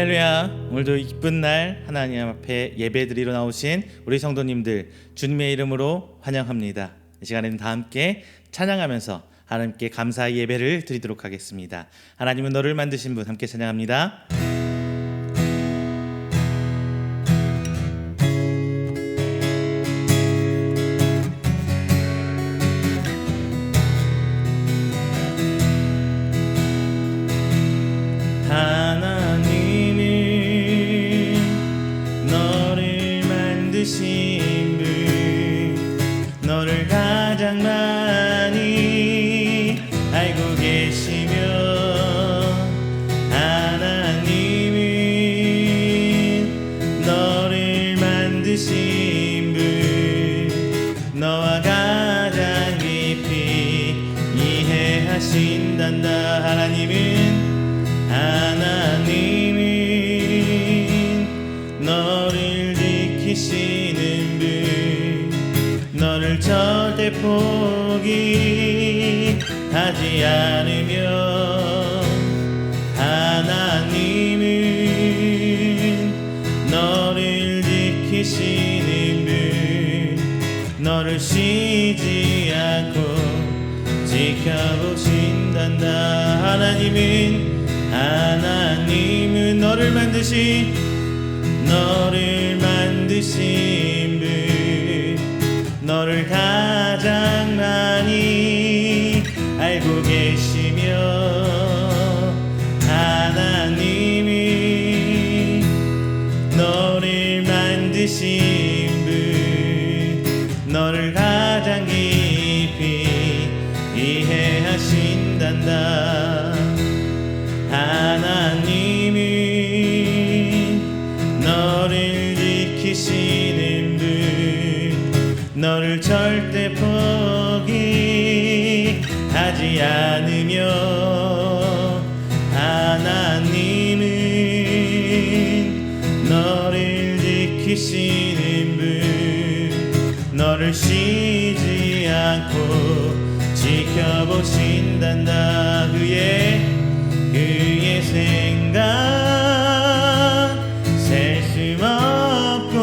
할렐루야. 오늘도 기쁜 날 하나님 앞에 예배드리러 나오신 우리 성도님들 주님의 이름으로 환영합니다. 이 시간에는 다 함께 찬양하면서 하나님께 감사의 예배를 드리도록 하겠습니다. 하나님은 너를 만드신 분, 함께 찬양합니다. 너를 가장 많이 알고 계시며 하나님은 너를 만드신 분 너와 가장 깊이 이해하신단다. 하나님은 너를 지키시는 분 너를 절대 포기하지 않으며 하나님은 너를 지키시는 분 너를 쉬지 않고 지켜보신단다. 하나님은 너를 만드신 분 너를 가장 많이 알고 계시며 하나님이 너를 만드신 분 너를 가장 깊이 이해하신단다. 하나님이 너를 지키시는 분 너를 절대 포기하지 않으며 하나님은 너를 지키시는 분 너를 쉬지 않고 지켜보신단다. 그의 생각 셀 수 없고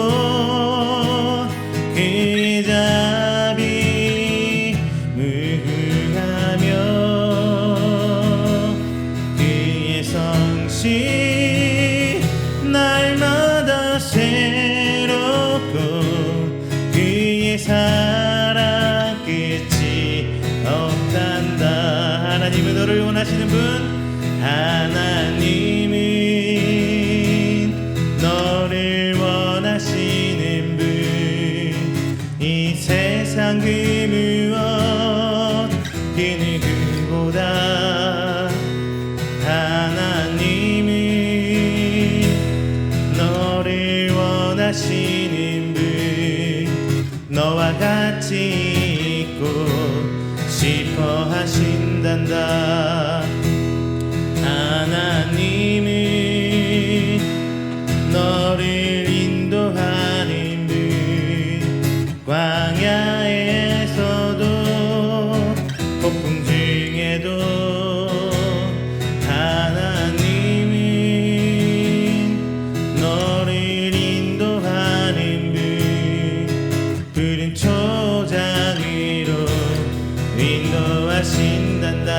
그의 자비 무궁하며 그의 성실 날마다 새롭고 그의 사랑 끝이 없단다. 하나님은 너를 원하시는 분 하나님은 너를 원하시는 분 이 세상 그 무엇 그 누구보다 하나님은 너를 원하시는 분 너와 같이 있고 싶어 하신단다. 하나님은 너를 인도하는 분 광야에서도 폭풍 중에도 하나님은 너를 인도하는 분 푸른 초장 위로 인도하신단다.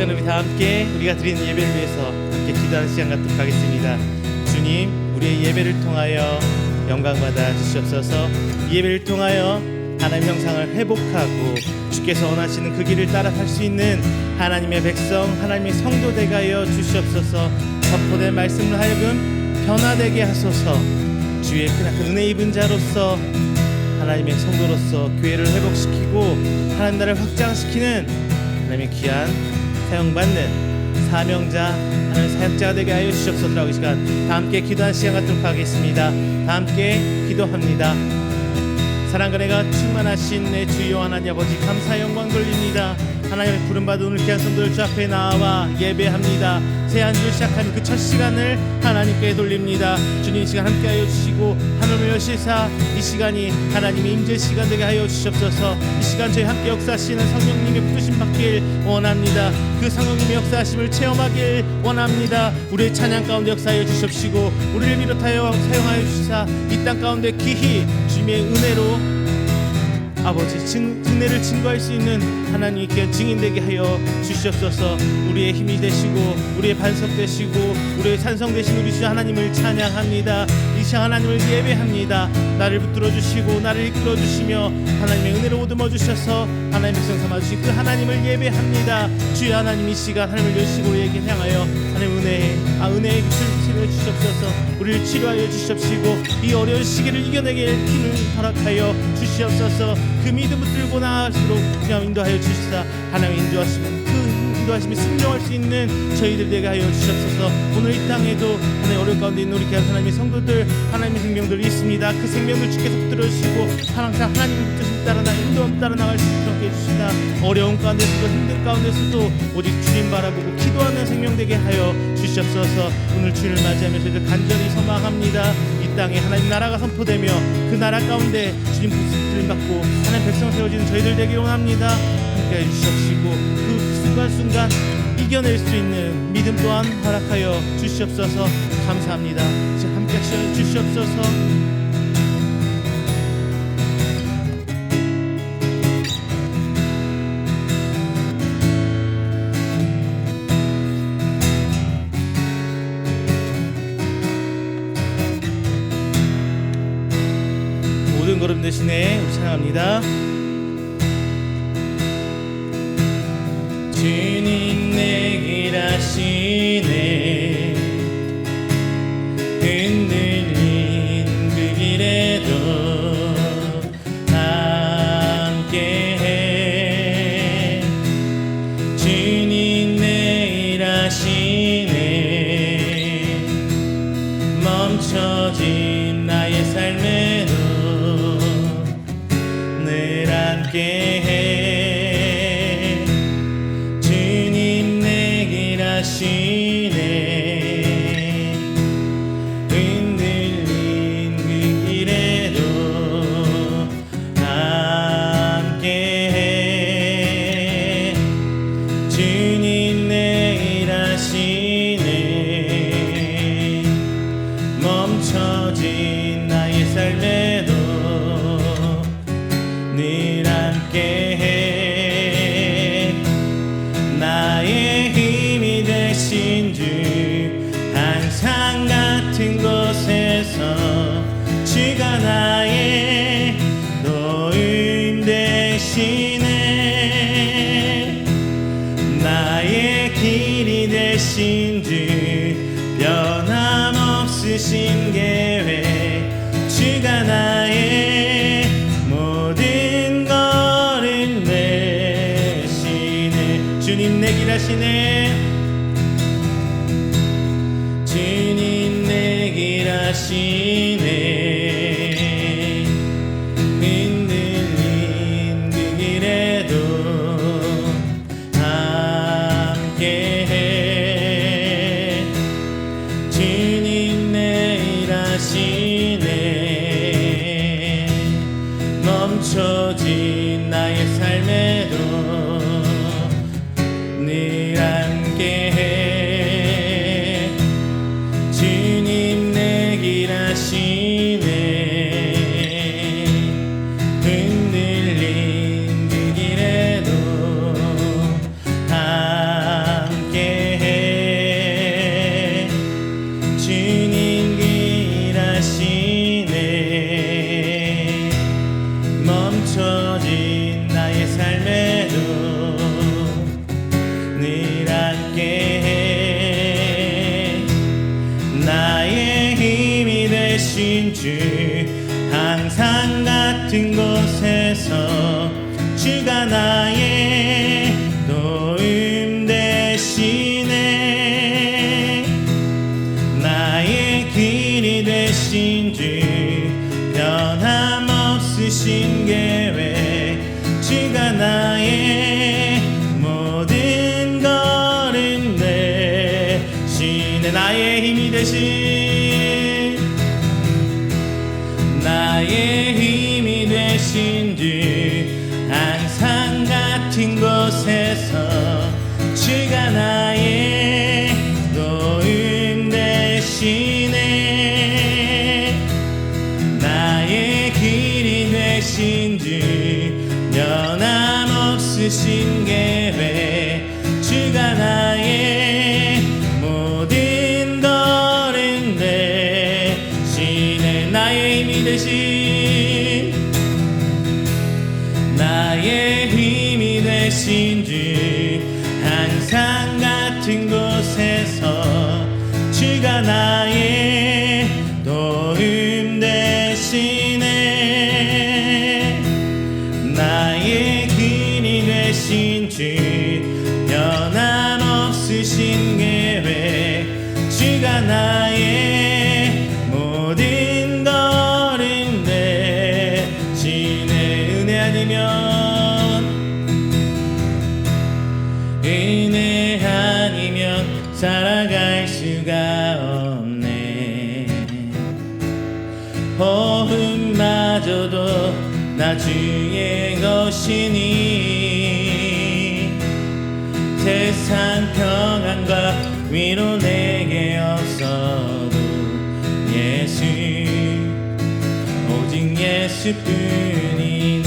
시간 우리 다 함께 우리가 드리는 예배를 위해서 함께 기도하는 시간 갖도록 하겠습니다. 주님, 우리의 예배를 통하여 영광 받아 주시옵소서. 이 예배를 통하여 하나님의 형상을 회복하고 주께서 원하시는 그 길을 따라갈 수 있는 하나님의 백성, 하나님의 성도 되게 하여 주시옵소서. 선포된 말씀을 하여금 변화되게 하소서. 주의 크나큰 은혜 입은 자로서 하나님의 성도로서 교회를 회복시키고 하나님 나라를 확장시키는 하나님의 귀한 사용받는 사명자, 하나님의 사역자가 되게 하여 주시옵소서. 이 시간 다 함께 기도하는 시간 갖도록 하겠습니다. 다 함께 기도합니다. 사랑과 은혜가 충만하신 내 주여 하나님 아버지, 감사 영광 돌립니다. 하나님의 부름받은 오늘 귀한 성도들 주 앞에 나와 예배합니다. 새 한 주 시작하는 그 첫 시간을 하나님께 돌립니다. 주님, 이 시간 함께 하여 주시고 하늘을 여시사 이 시간이 하나님의 임재 시간 되게 하여 주시옵소서. 이 시간 저희 함께 역사하시는 성령님의 부르심 받길 원합니다. 그 성령님의 역사하심을 체험하길 원합니다. 우리의 찬양 가운데 역사하여 주시옵시고 우리를 비롯하여 사용하여 주시사 이 땅 가운데 기히 주님의 은혜로 아버지 은혜를 증거할 수 있는 하나님께 증인되게 하여 주시옵소서. 우리의 힘이 되시고 우리의 반석 되시고 우리의 산성 되신 우리 주 하나님을 찬양합니다. 이 시간 하나님을 예배합니다. 나를 붙들어 주시고 나를 이끌어 주시며 하나님의 은혜로 오듬어 주셔서 하나님의 백성 삼아 주신 그 하나님을 예배합니다. 주여 하나님, 이 시간 하나님을 여시고 우리에게 향하여 하나님 은혜의 빛을 치료해 주시옵소서. 우리를 치료하여 주시옵시고 이 어려운 시기를 이겨내게 힘을 허락하여 주시옵소서. 그 믿음 붙들고 나아갈수록 그냥 인도하여 주시사 하나님의 인도하시면 그 인도하심이 순종할 수 있는 저희들 되게 하여 주시옵소서. 오늘 이 땅에도 하나님의 어려운 가운데 있는 우리 귀한 하나님의 성도들, 하나님의 생명들이 있습니다. 그 생명을 주께서 붙들어 주시고 항상 하나님의 뜻을 따라 인도함 따라 나갈 수 있도록 해주시다. 어려운 가운데서도 힘든 가운데서도 오직 주님 바라보고 기도하는 생명 되게 하여 주시옵소서. 오늘 주님을 맞이하며 저희들 간절히 소망합니다. 이 땅에 하나님 나라가 선포되며 그 나라 가운데 주님 부름 받고 하나님 백성 세워지는 저희들 되길 원합니다. 함께해 주시옵시고 그 순간순간 이겨낼 수 있는 믿음 또한 허락하여 주시옵소서. 감사합니다. 이제 함께 하셔 주시옵소서. 모든 걸음 대신에 우리 찬양합니다. 주님 내 길 아시네. 흔들린 그 길에도 함께해. 주님 내 길 아시네. 멈춰진 나의 삶에도 늘 함께해. 주님 내 길 아시네. 흔들린 그 길에도 함께해. 주님 내 길 아시네. 멈춰진 나의 삶에도 늘 함께해. 나의 힘이 되신 주 항상 같은 곳에서 주가 나의 도움 되시네. 나의 길이 되신 주 변함없으신 계획 주가 나의 모든 것을 내시네. 주님 내 길 아시네. 주님 내 길 아시네. 흔들린 그 길에도 함께해. 주님 내 길 아시네. 멈춰진 나의 삶에도 늘 함께해. 주님 내 길 아시네. 흔들린 그 길에도 함께해. 같은 곳에서 주가 나의 도움 되시네. 나의 길이 되신 주 변함없으신 계획, 주가 나의 모든 걸음 되시네. 나의 힘이 되신, 나의 힘이 되신 주 항상 같은 곳에서 주가 나의 도움 되시네. 나의 길이 되신 주 변함없으신 계획, 주가 나의 모든 걸음 되시네. 나의 힘이 되신, 나의 힘이 되신 주 항상 같은 곳에서 주가 나의 도움 되시네. 나의 길이 되신 주 변함없으신 계획, 주가 나의 모든 걸음 되시네. 은혜 아니면 살아갈 수가 없네. 호흡마저도 나 주의 것이니 세상 평안과 위로 내게 없어도 예수, 오직 예수뿐이네.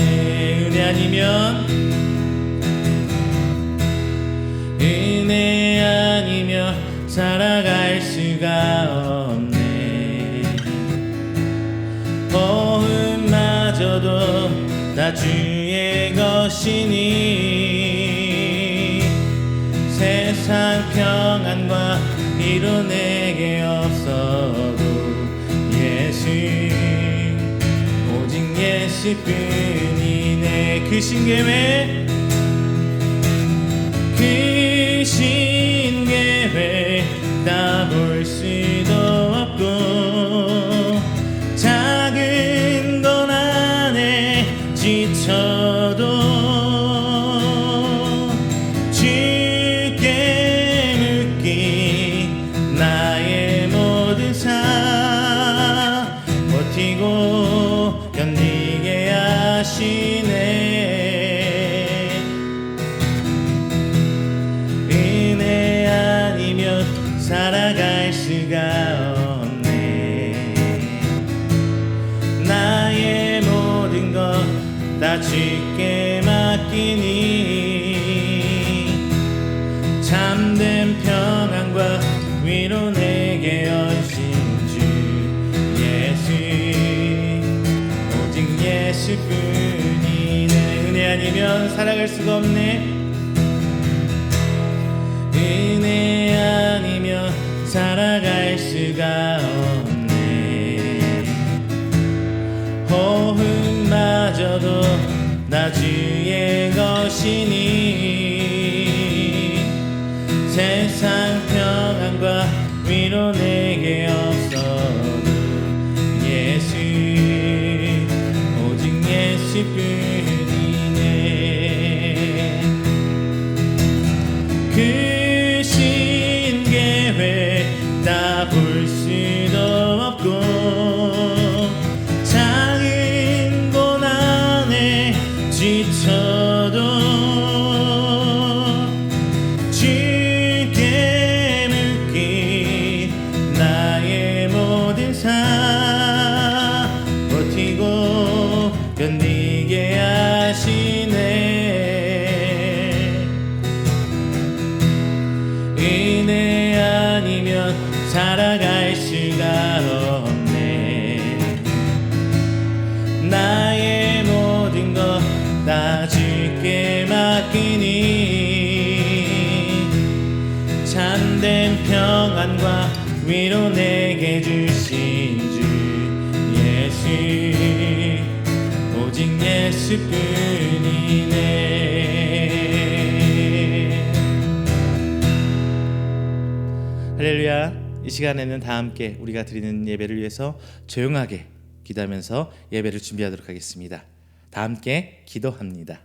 은혜 아니면 살아갈 수가 없네. 호흡마저도 다 주의 것이니 세상 평안과 위로 내게 없어도 예수, 오직 예수뿐이네. 그 신계획, 그 신계획 다 볼 수도 없고 작은 건 안에 지쳐도 주께 묶인 나의 모든 삶 버티고 견디게 하시네. 살아갈 수가 없네. 나의 모든 것 다 주께 맡기니 참된 평안과 위로 내게 오신 주 예수, 오직 예수뿐이네. 은혜 아니면 살아갈 수가 없네. 은혜 아니면 살아갈 수가 없네. 호흡마저도 나 주의 것이니 세상 평안과 위로 내게 없어도 예수, 오직 예수뿐이네. 그 다 볼 수도 없고 작은 고난에 지쳐도 주께 묶인 나의 모든 삶 버티고 견디게 하시네. 은혜 아니면 살아갈 수가 없네. 나의 모든 것 다 주께 맡기니 참된 평안과 위로 내게 주신 주 예수, 오직 오직 예수뿐이네. 할렐루야. 이 시간에는 다 함께 우리가 드리는 예배를 위해서 조용하게 기도하면서 예배를 준비하도록 하겠습니다. 다 함께 기도합니다.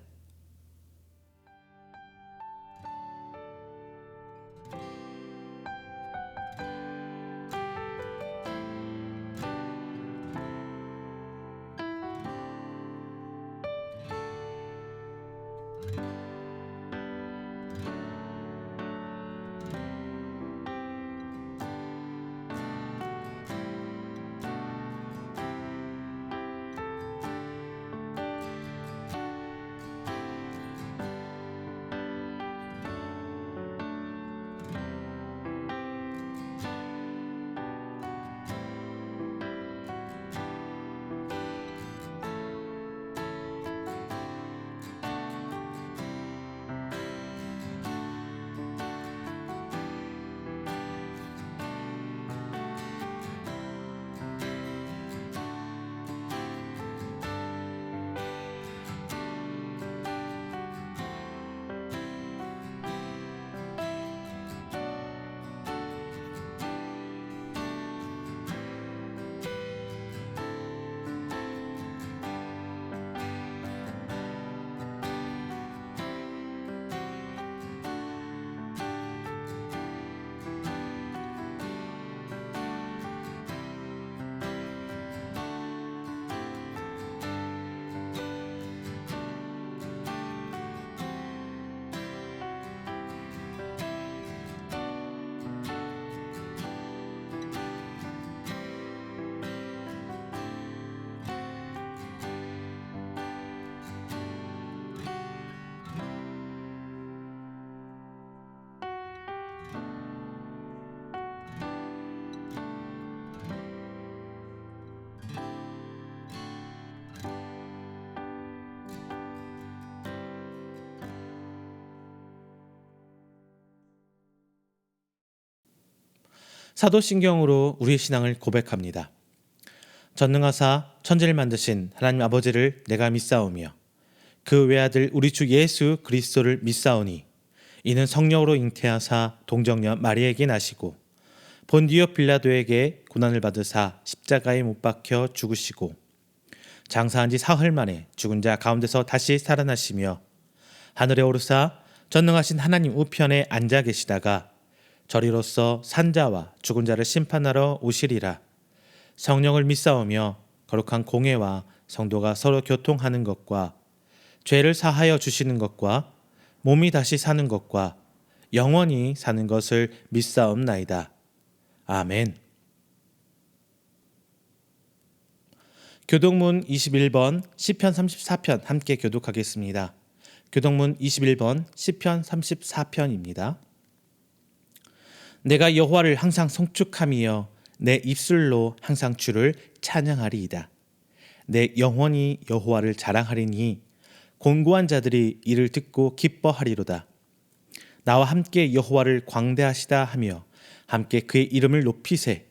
사도신경으로 우리의 신앙을 고백합니다. 전능하사 천지를 만드신 하나님 아버지를 내가 믿사오며 그 외아들 우리 주 예수 그리스도를 믿사오니 이는 성령으로 잉태하사 동정녀 마리에게 나시고 본디오 빌라도에게 고난을 받으사 십자가에 못 박혀 죽으시고 장사한 지 사흘 만에 죽은 자 가운데서 다시 살아나시며 하늘에 오르사 전능하신 하나님 우편에 앉아 계시다가 저리로서 산자와 죽은 자를 심판하러 오시리라. 성령을 믿사오며 거룩한 공회와 성도가 서로 교통하는 것과 죄를 사하여 주시는 것과 몸이 다시 사는 것과 영원히 사는 것을 믿사옵나이다. 아멘. 교독문 21번 시편 34편 함께 교독하겠습니다. 교독문 21번 시편 34편입니다. 내가 여호와를 항상 송축하며 내 입술로 항상 주를 찬양하리이다. 내 영혼이 여호와를 자랑하리니 곤고한 자들이 이를 듣고 기뻐하리로다. 나와 함께 여호와를 광대하시다 하며 함께 그의 이름을 높이세.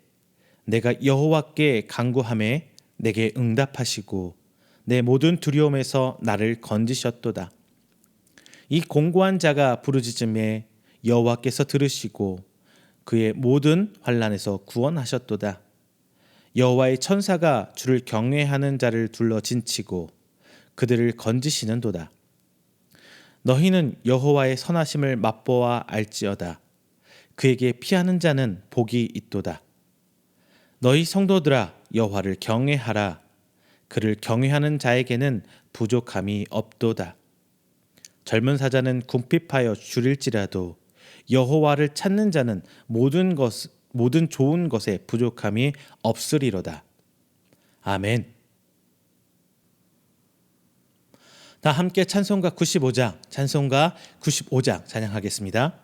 내가 여호와께 간구하매 내게 응답하시고 내 모든 두려움에서 나를 건지셨도다. 이 곤고한 자가 부르짖음에 여호와께서 들으시고 그의 모든 환난에서 구원하셨도다. 여호와의 천사가 주를 경외하는 자를 둘러 진치고 그들을 건지시는도다. 너희는 여호와의 선하심을 맛보아 알지어다. 그에게 피하는 자는 복이 있도다. 너희 성도들아 여호와를 경외하라. 그를 경외하는 자에게는 부족함이 없도다. 젊은 사자는 궁핍하여 줄일지라도 여호와를 찾는 자는 모든 좋은 것에 부족함이 없으리로다. 아멘. 다 함께 찬송가 95장 찬양하겠습니다.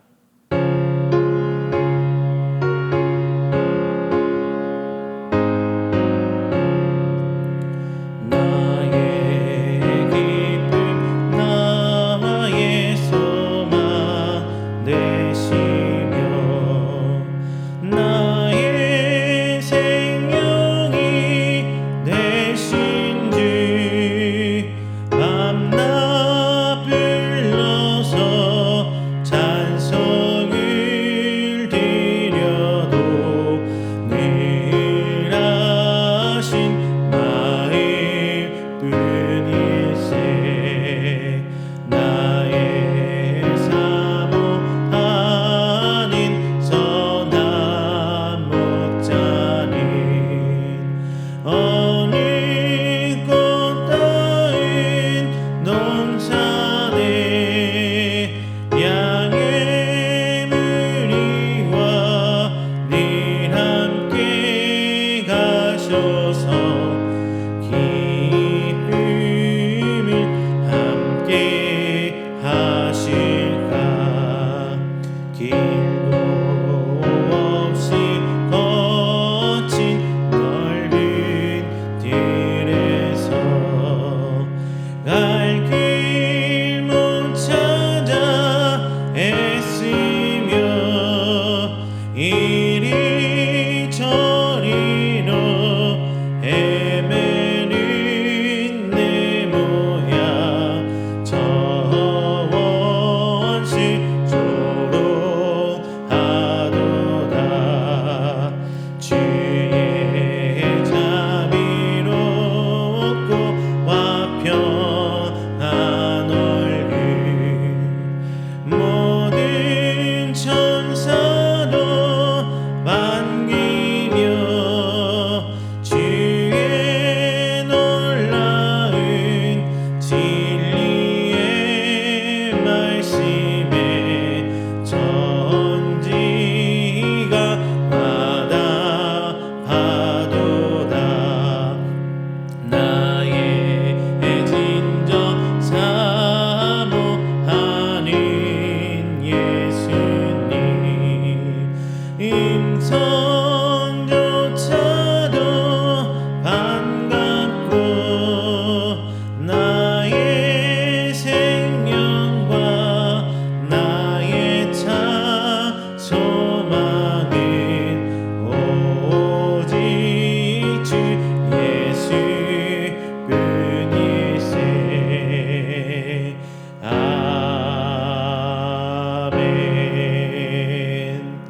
나의 생명과 나의 참 소망은 오직 주 예수뿐일세. 아멘.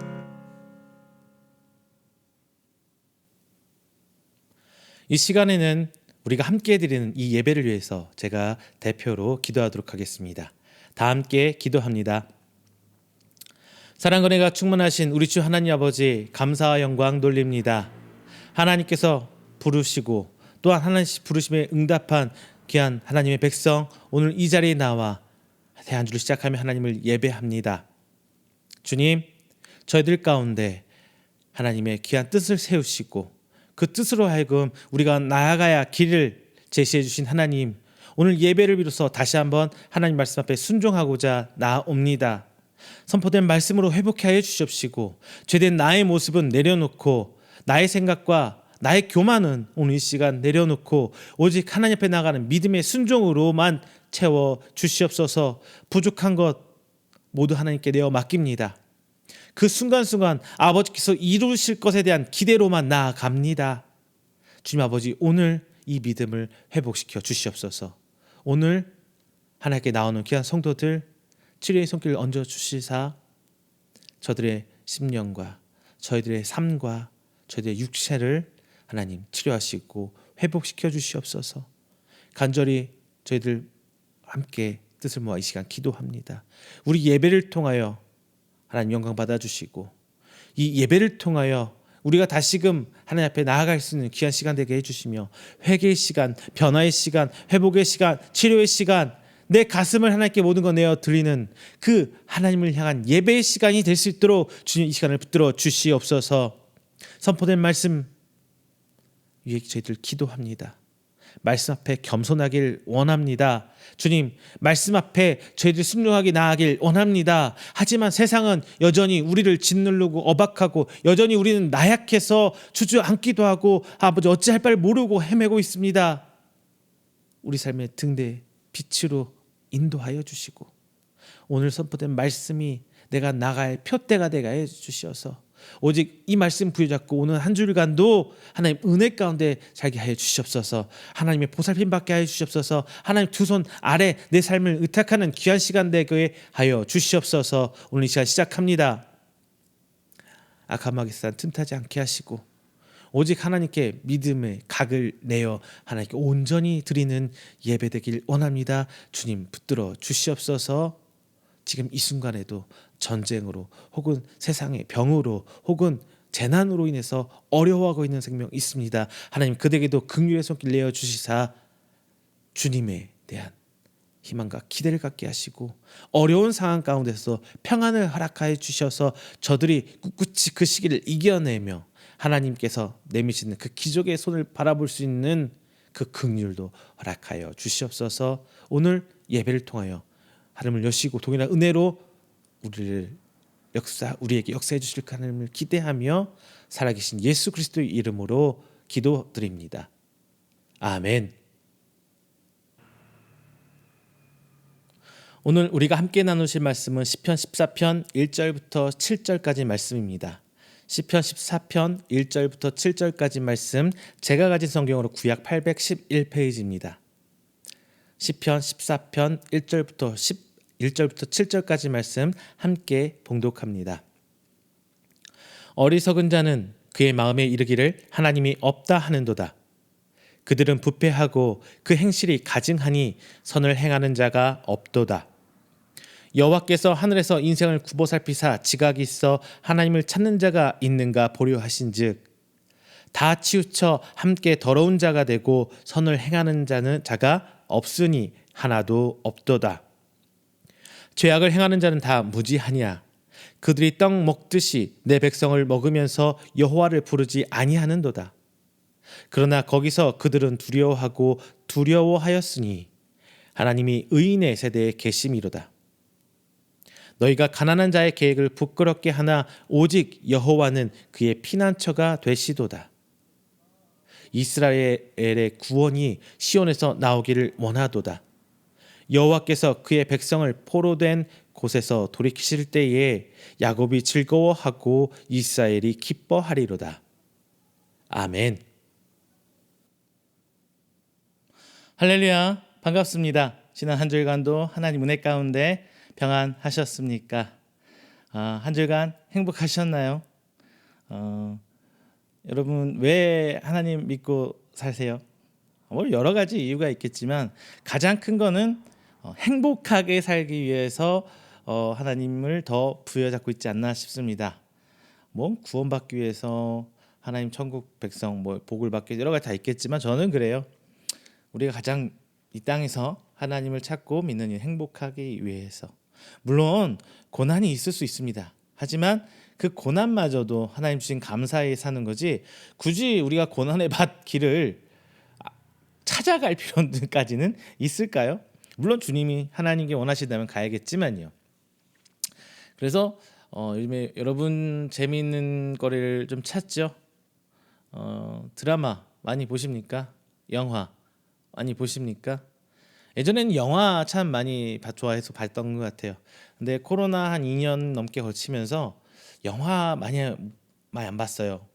이 시간에는 우리가 함께 드리는 이 예배를 위해서 제가 대표로 기도하도록 하겠습니다. 다 함께 기도합니다. 사랑과 은혜가 충만하신 우리 주 하나님 아버지, 감사와 영광 돌립니다. 하나님께서 부르시고 또한 하나님 부르심에 응답한 귀한 하나님의 백성, 오늘 이 자리에 나와 새 한 주를 시작하며 하나님을 예배합니다. 주님, 저희들 가운데 하나님의 귀한 뜻을 세우시고 그 뜻으로 하여금 우리가 나아가야 길을 제시해 주신 하나님, 오늘 예배를 비로소 다시 한번 하나님 말씀 앞에 순종하고자 나옵니다. 선포된 말씀으로 회복해 하여 주시옵시고 죄된 나의 모습은 내려놓고 나의 생각과 나의 교만은 오늘 이 시간 내려놓고 오직 하나님 앞에 나가는 믿음의 순종으로만 채워 주시옵소서. 부족한 것 모두 하나님께 내어 맡깁니다. 그 순간순간 아버지께서 이루실 것에 대한 기대로만 나아갑니다. 주님 아버지, 오늘 이 믿음을 회복시켜 주시옵소서. 오늘 하나님께 나오는 귀한 성도들 치료의 손길을 얹어 주시사 저들의 심령과 저희들의 삶과 저희들의 육체를 하나님 치료하시고 회복시켜 주시옵소서. 간절히 저희들 함께 뜻을 모아 이 시간 기도합니다. 우리 예배를 통하여 하나님 영광 받아주시고 이 예배를 통하여 우리가 다시금 하나님 앞에 나아갈 수 있는 귀한 시간 되게 해주시며 회개의 시간, 변화의 시간, 회복의 시간, 치료의 시간, 내 가슴을 하나님께 모든 거 내어 드리는 그 하나님을 향한 예배의 시간이 될 수 있도록 주님 이 시간을 붙들어 주시옵소서. 선포된 말씀 위에 저희들 기도합니다. 말씀 앞에 겸손하길 원합니다. 주님, 말씀 앞에 저희들이 순종하게 나아가길 원합니다. 하지만 세상은 여전히 우리를 짓누르고 억압하고 여전히 우리는 나약해서 주저앉기도 하고 아버지 어찌할 바를 모르고 헤매고 있습니다. 우리 삶의 등대 빛으로 인도하여 주시고 오늘 선포된 말씀이 내가 나갈 표대가 되게 해 주셔서 오직 이 말씀 부여잡고 오늘 한 주일간도 하나님 은혜 가운데 살게 하여 주시옵소서. 하나님의 보살핌 받게 하여 주시옵소서. 하나님 두 손 아래 내 삶을 의탁하는 귀한 시간 되게 하여 주시옵소서. 오늘 이 시간 시작합니다. 악한 마귀산 틈타지 않게 하시고 오직 하나님께 믿음의 각을 내어 하나님께 온전히 드리는 예배 되길 원합니다. 주님 붙들어 주시옵소서. 지금 이 순간에도 전쟁으로 혹은 세상의 병으로 혹은 재난으로 인해서 어려워하고 있는 생명 있습니다. 하나님 그들에게도 긍휼의 손길 내어 주시사 주님에 대한 희망과 기대를 갖게 하시고 어려운 상황 가운데서 평안을 허락하여 주셔서 저들이 꿋꿋이 그 시기를 이겨내며 하나님께서 내미시는 그 기적의 손을 바라볼 수 있는 그 긍휼도 허락하여 주시옵소서. 오늘 예배를 통하여 하나님을 여시고 동일한 은혜로 우리에게 역사해 주실 하나님을 기대하며 살아계신 예수 그리스도의 이름으로 기도드립니다. 아멘. 오늘 우리가 함께 나누실 말씀은 시편 14편 1절부터 7절까지 말씀입니다. 시편 14편 1절부터 7절까지 말씀, 제가 가진 성경으로 구약 811페이지입니다. 시편 14편 1절부터 7절까지 말씀 함께 봉독합니다. 어리석은 자는 그의 마음에 이르기를 하나님이 없다 하는도다. 그들은 부패하고 그 행실이 가증하니 선을 행하는 자가 없도다. 여호와께서 하늘에서 인생을 굽어 살피사 지각이 있어 하나님을 찾는 자가 있는가 보려 하신즉 다 치우쳐 함께 더러운 자가 되고 선을 행하는 자가 없으니 하나도 없도다. 죄악을 행하는 자는 다 무지하냐. 그들이 떡 먹듯이 내 백성을 먹으면서 여호와를 부르지 아니하는도다. 그러나 거기서 그들은 두려워하였으니 하나님이 의인의 세대에 계심이로다. 너희가 가난한 자의 계획을 부끄럽게 하나 오직 여호와는 그의 피난처가 되시도다. 이스라엘의 구원이 시온에서 나오기를 원하도다. 여호와께서 그의 백성을 포로된 곳에서 돌이키실 때에 야곱이 즐거워하고 이스라엘이 기뻐하리로다. 아멘. 할렐루야, 반갑습니다. 지난 한 주간도 하나님 은혜 가운데 평안하셨습니까? 한 주간 행복하셨나요? 여러분 왜 하나님 믿고 사세요? 여러 가지 이유가 있겠지만 가장 큰 거는 행복하게 살기 위해서 하나님을 더 부여잡고 있지 않나 싶습니다. 구원받기 위해서 하나님 천국 백성 복을 받기 위해서 여러 가지 다 있겠지만 저는 그래요. 우리가 가장 이 땅에서 하나님을 찾고 믿는 일 행복하기 위해서. 물론 고난이 있을 수 있습니다. 하지만 그 고난마저도 하나님 주신 감사에 사는 거지 굳이 우리가 고난의 밭길을 찾아갈 필요까지는 있을까요? 물론 주님이 하나님께 원하시다면 가야겠지만요. 그래서 요즘에 여러분 재미있는 거리를 좀 찾죠? 드라마 많이 보십니까? 영화 많이 보십니까? 예전에는 영화 참 많이 좋아해서 봤던 것 같아요. 근데 코로나 한 2년 넘게 거치면서 영화 많이 안 봤어요.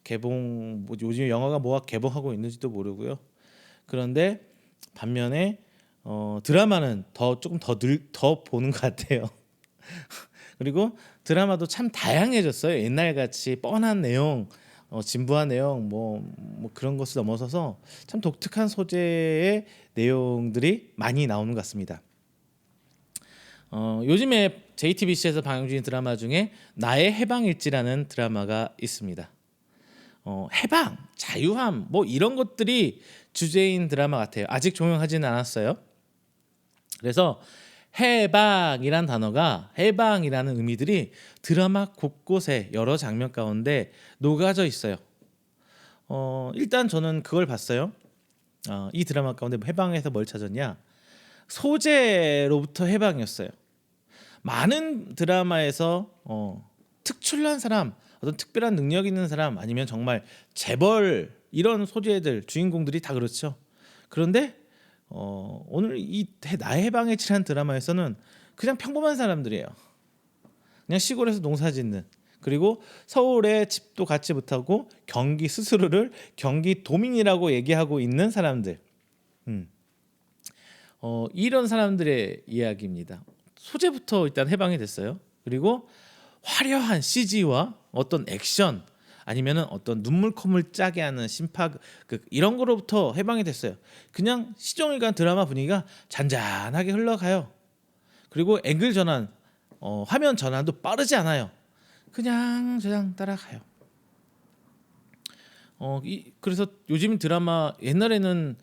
개봉 요즘 영화가 뭐가 개봉하고 있는지도 모르고요. 그런데 반면에 드라마는 조금 더 보는 것 같아요. 그리고 드라마도 참 다양해졌어요. 옛날 같이 뻔한 내용, 진부한 내용 그런 것을 넘어서서 참 독특한 소재의 내용들이 많이 나오는 것 같습니다. 요즘에 JTBC에서 방영 중인 드라마 중에 나의 해방일지라는 드라마가 있습니다. 해방, 자유함 이런 것들이 주제인 드라마 같아요. 아직 종영하지는 않았어요. 그래서 해방이란 단어가 해방이라는 의미들이 드라마 곳곳에 여러 장면 가운데 녹아져 있어요. 일단 저는 그걸 봤어요. 이 드라마 가운데 해방에서 뭘 찾았냐? 소재로부터 해방이었어요. 많은 드라마에서 특출난 사람, 어떤 특별한 능력 있는 사람 아니면 정말 재벌 이런 소재들 주인공들이 다 그렇죠. 그런데 오늘 이 나의 해방의 칠한 드라마에서는 그냥 평범한 사람들이에요. 그냥 시골에서 농사짓는, 그리고 서울에 집도 갖지 못하고 경기 스스로를 경기 도민이라고 얘기하고 있는 사람들. 이런 사람들의 이야기입니다. 소재부터 일단 해방이 됐어요. 그리고 화려한 CG와 어떤 액션 아니면은 어떤 눈물 콧물 짜게 하는 심파 이런 거로부터 해방이 됐어요. 그냥 시종일관 드라마 분위기가 잔잔하게 흘러가요. 그리고 앵글 전환, 화면 전환도 빠르지 않아요. 그냥 따라가요. 그래서 요즘 드라마 옛날에는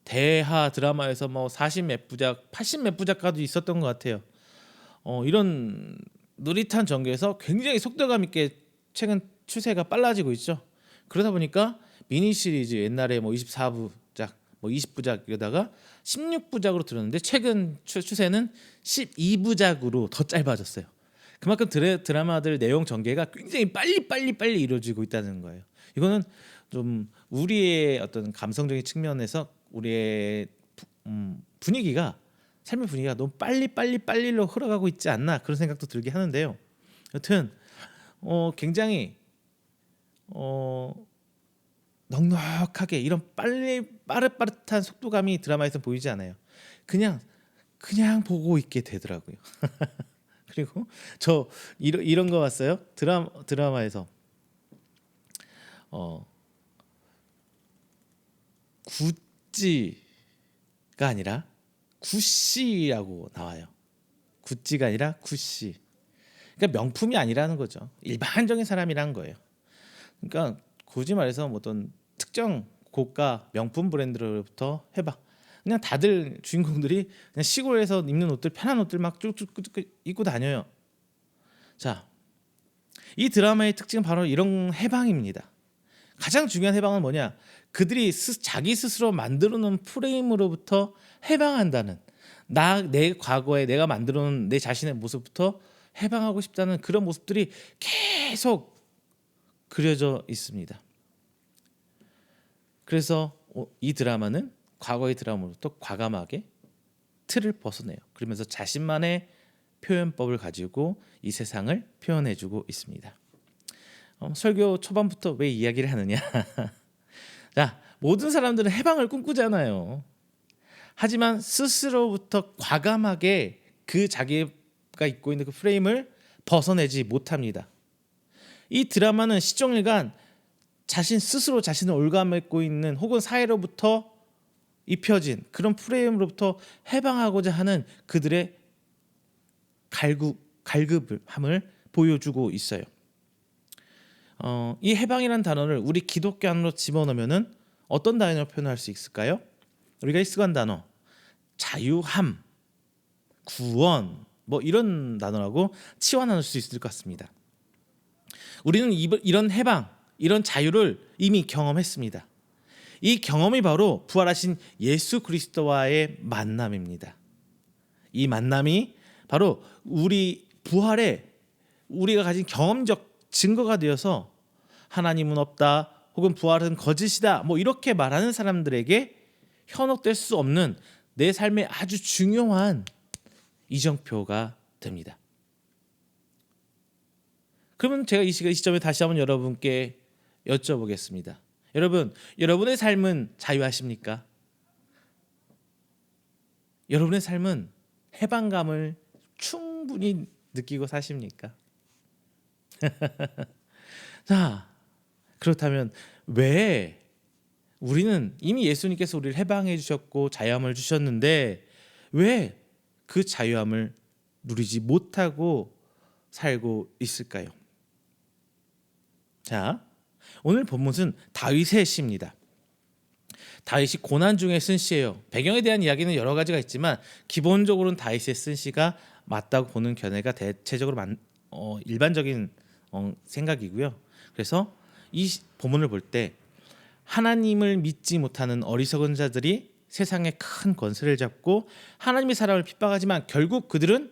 대하 드라마에서 40 몇 부작, 80 몇 부작까지 있었던 것 같아요. 이런 느릿한 전개에서 굉장히 속도감 있게 최근 추세가 빨라지고 있죠. 그러다 보니까 미니 시리즈 옛날에 24부작, 20부작 이러다가 16부작으로 들었는데 최근 추세는 12부작으로 더 짧아졌어요. 그만큼 드라마들 내용 전개가 굉장히 빨리 이루어지고 있다는 거예요. 이거는 좀 우리의 어떤 감성적인 측면에서 우리의 분위기가 삶의 분위기가 너무 빨리로 흘러가고 있지 않나 그런 생각도 들게 하는데요. 여튼 굉장히 넉넉하게 이런 빠릿빠릿한 속도감이 드라마에서 보이지 않아요. 그냥 보고 있게 되더라고요. 그리고 저 이런 거 봤어요. 드라마에서 구찌가 아니라 구씨라고 나와요. 구찌가 아니라 구씨. 그러니까 명품이 아니라는 거죠. 일반적인 사람이라는 거예요. 그러니까 굳이 말해서 어떤 특정 고가 명품 브랜드로부터 해봐. 그냥 다들 주인공들이 그냥 시골에서 입는 옷들, 편한 옷들 막 쭉쭉 입고 다녀요. 자, 이 드라마의 특징은 바로 이런 해방입니다. 가장 중요한 해방은 뭐냐? 그들이 자기 스스로 만들어놓은 프레임으로부터 해방한다는, 내 과거에 내가 만들어놓은 내 자신의 모습부터 해방하고 싶다는 그런 모습들이 계속 그려져 있습니다. 그래서 이 드라마는 과거의 드라마로부터 과감하게 틀을 벗어내요. 그러면서 자신만의 표현법을 가지고 이 세상을 표현해주고 있습니다. 설교 초반부터 왜 이야기를 하느냐? 자, 모든 사람들은 해방을 꿈꾸잖아요. 하지만 스스로부터 과감하게 그 자기가 입고 있는 그 프레임을 벗어내지 못합니다. 이 드라마는 시종일관 자신 스스로 자신을 올가매고 있는 혹은 사회로부터 입혀진 그런 프레임으로부터 해방하고자 하는 그들의 갈급함을 보여주고 있어요. 이 해방이라는 단어를 우리 기독교 안으로 집어넣으면은 어떤 단어로 표현할 수 있을까요? 우리가 익숙한 단어, 자유함, 구원, 뭐 이런 단어라고 치환할 수 있을 것 같습니다. 우리는 이런 해방, 이런 자유를 이미 경험했습니다. 이 경험이 바로 부활하신 예수 그리스도와의 만남입니다. 이 만남이 바로 우리 부활에 우리가 가진 경험적 증거가 되어서 하나님은 없다 혹은 부활은 거짓이다 뭐 이렇게 말하는 사람들에게 현혹될 수 없는 내 삶의 아주 중요한 이정표가 됩니다. 그러면 제가 이 시점에 다시 한번 여러분께 여쭤보겠습니다. 여러분, 여러분의 삶은 자유하십니까? 여러분의 삶은 해방감을 충분히 느끼고 사십니까? 자, 그렇다면 왜 우리는 이미 예수님께서 우리를 해방해 주셨고 자유함을 주셨는데 왜 그 자유함을 누리지 못하고 살고 있을까요? 자, 오늘 본문은 다윗의 시입니다. 다윗이 고난 중에 쓴 시예요. 배경에 대한 이야기는 여러 가지가 있지만 기본적으로는 다윗의 쓴 시가 맞다고 보는 견해가 대체적으로 일반적인 생각이고요. 그래서 이 본문을 볼 때 하나님을 믿지 못하는 어리석은 자들이 세상에 큰 권세를 잡고 하나님의 사람을 핍박하지만 결국 그들은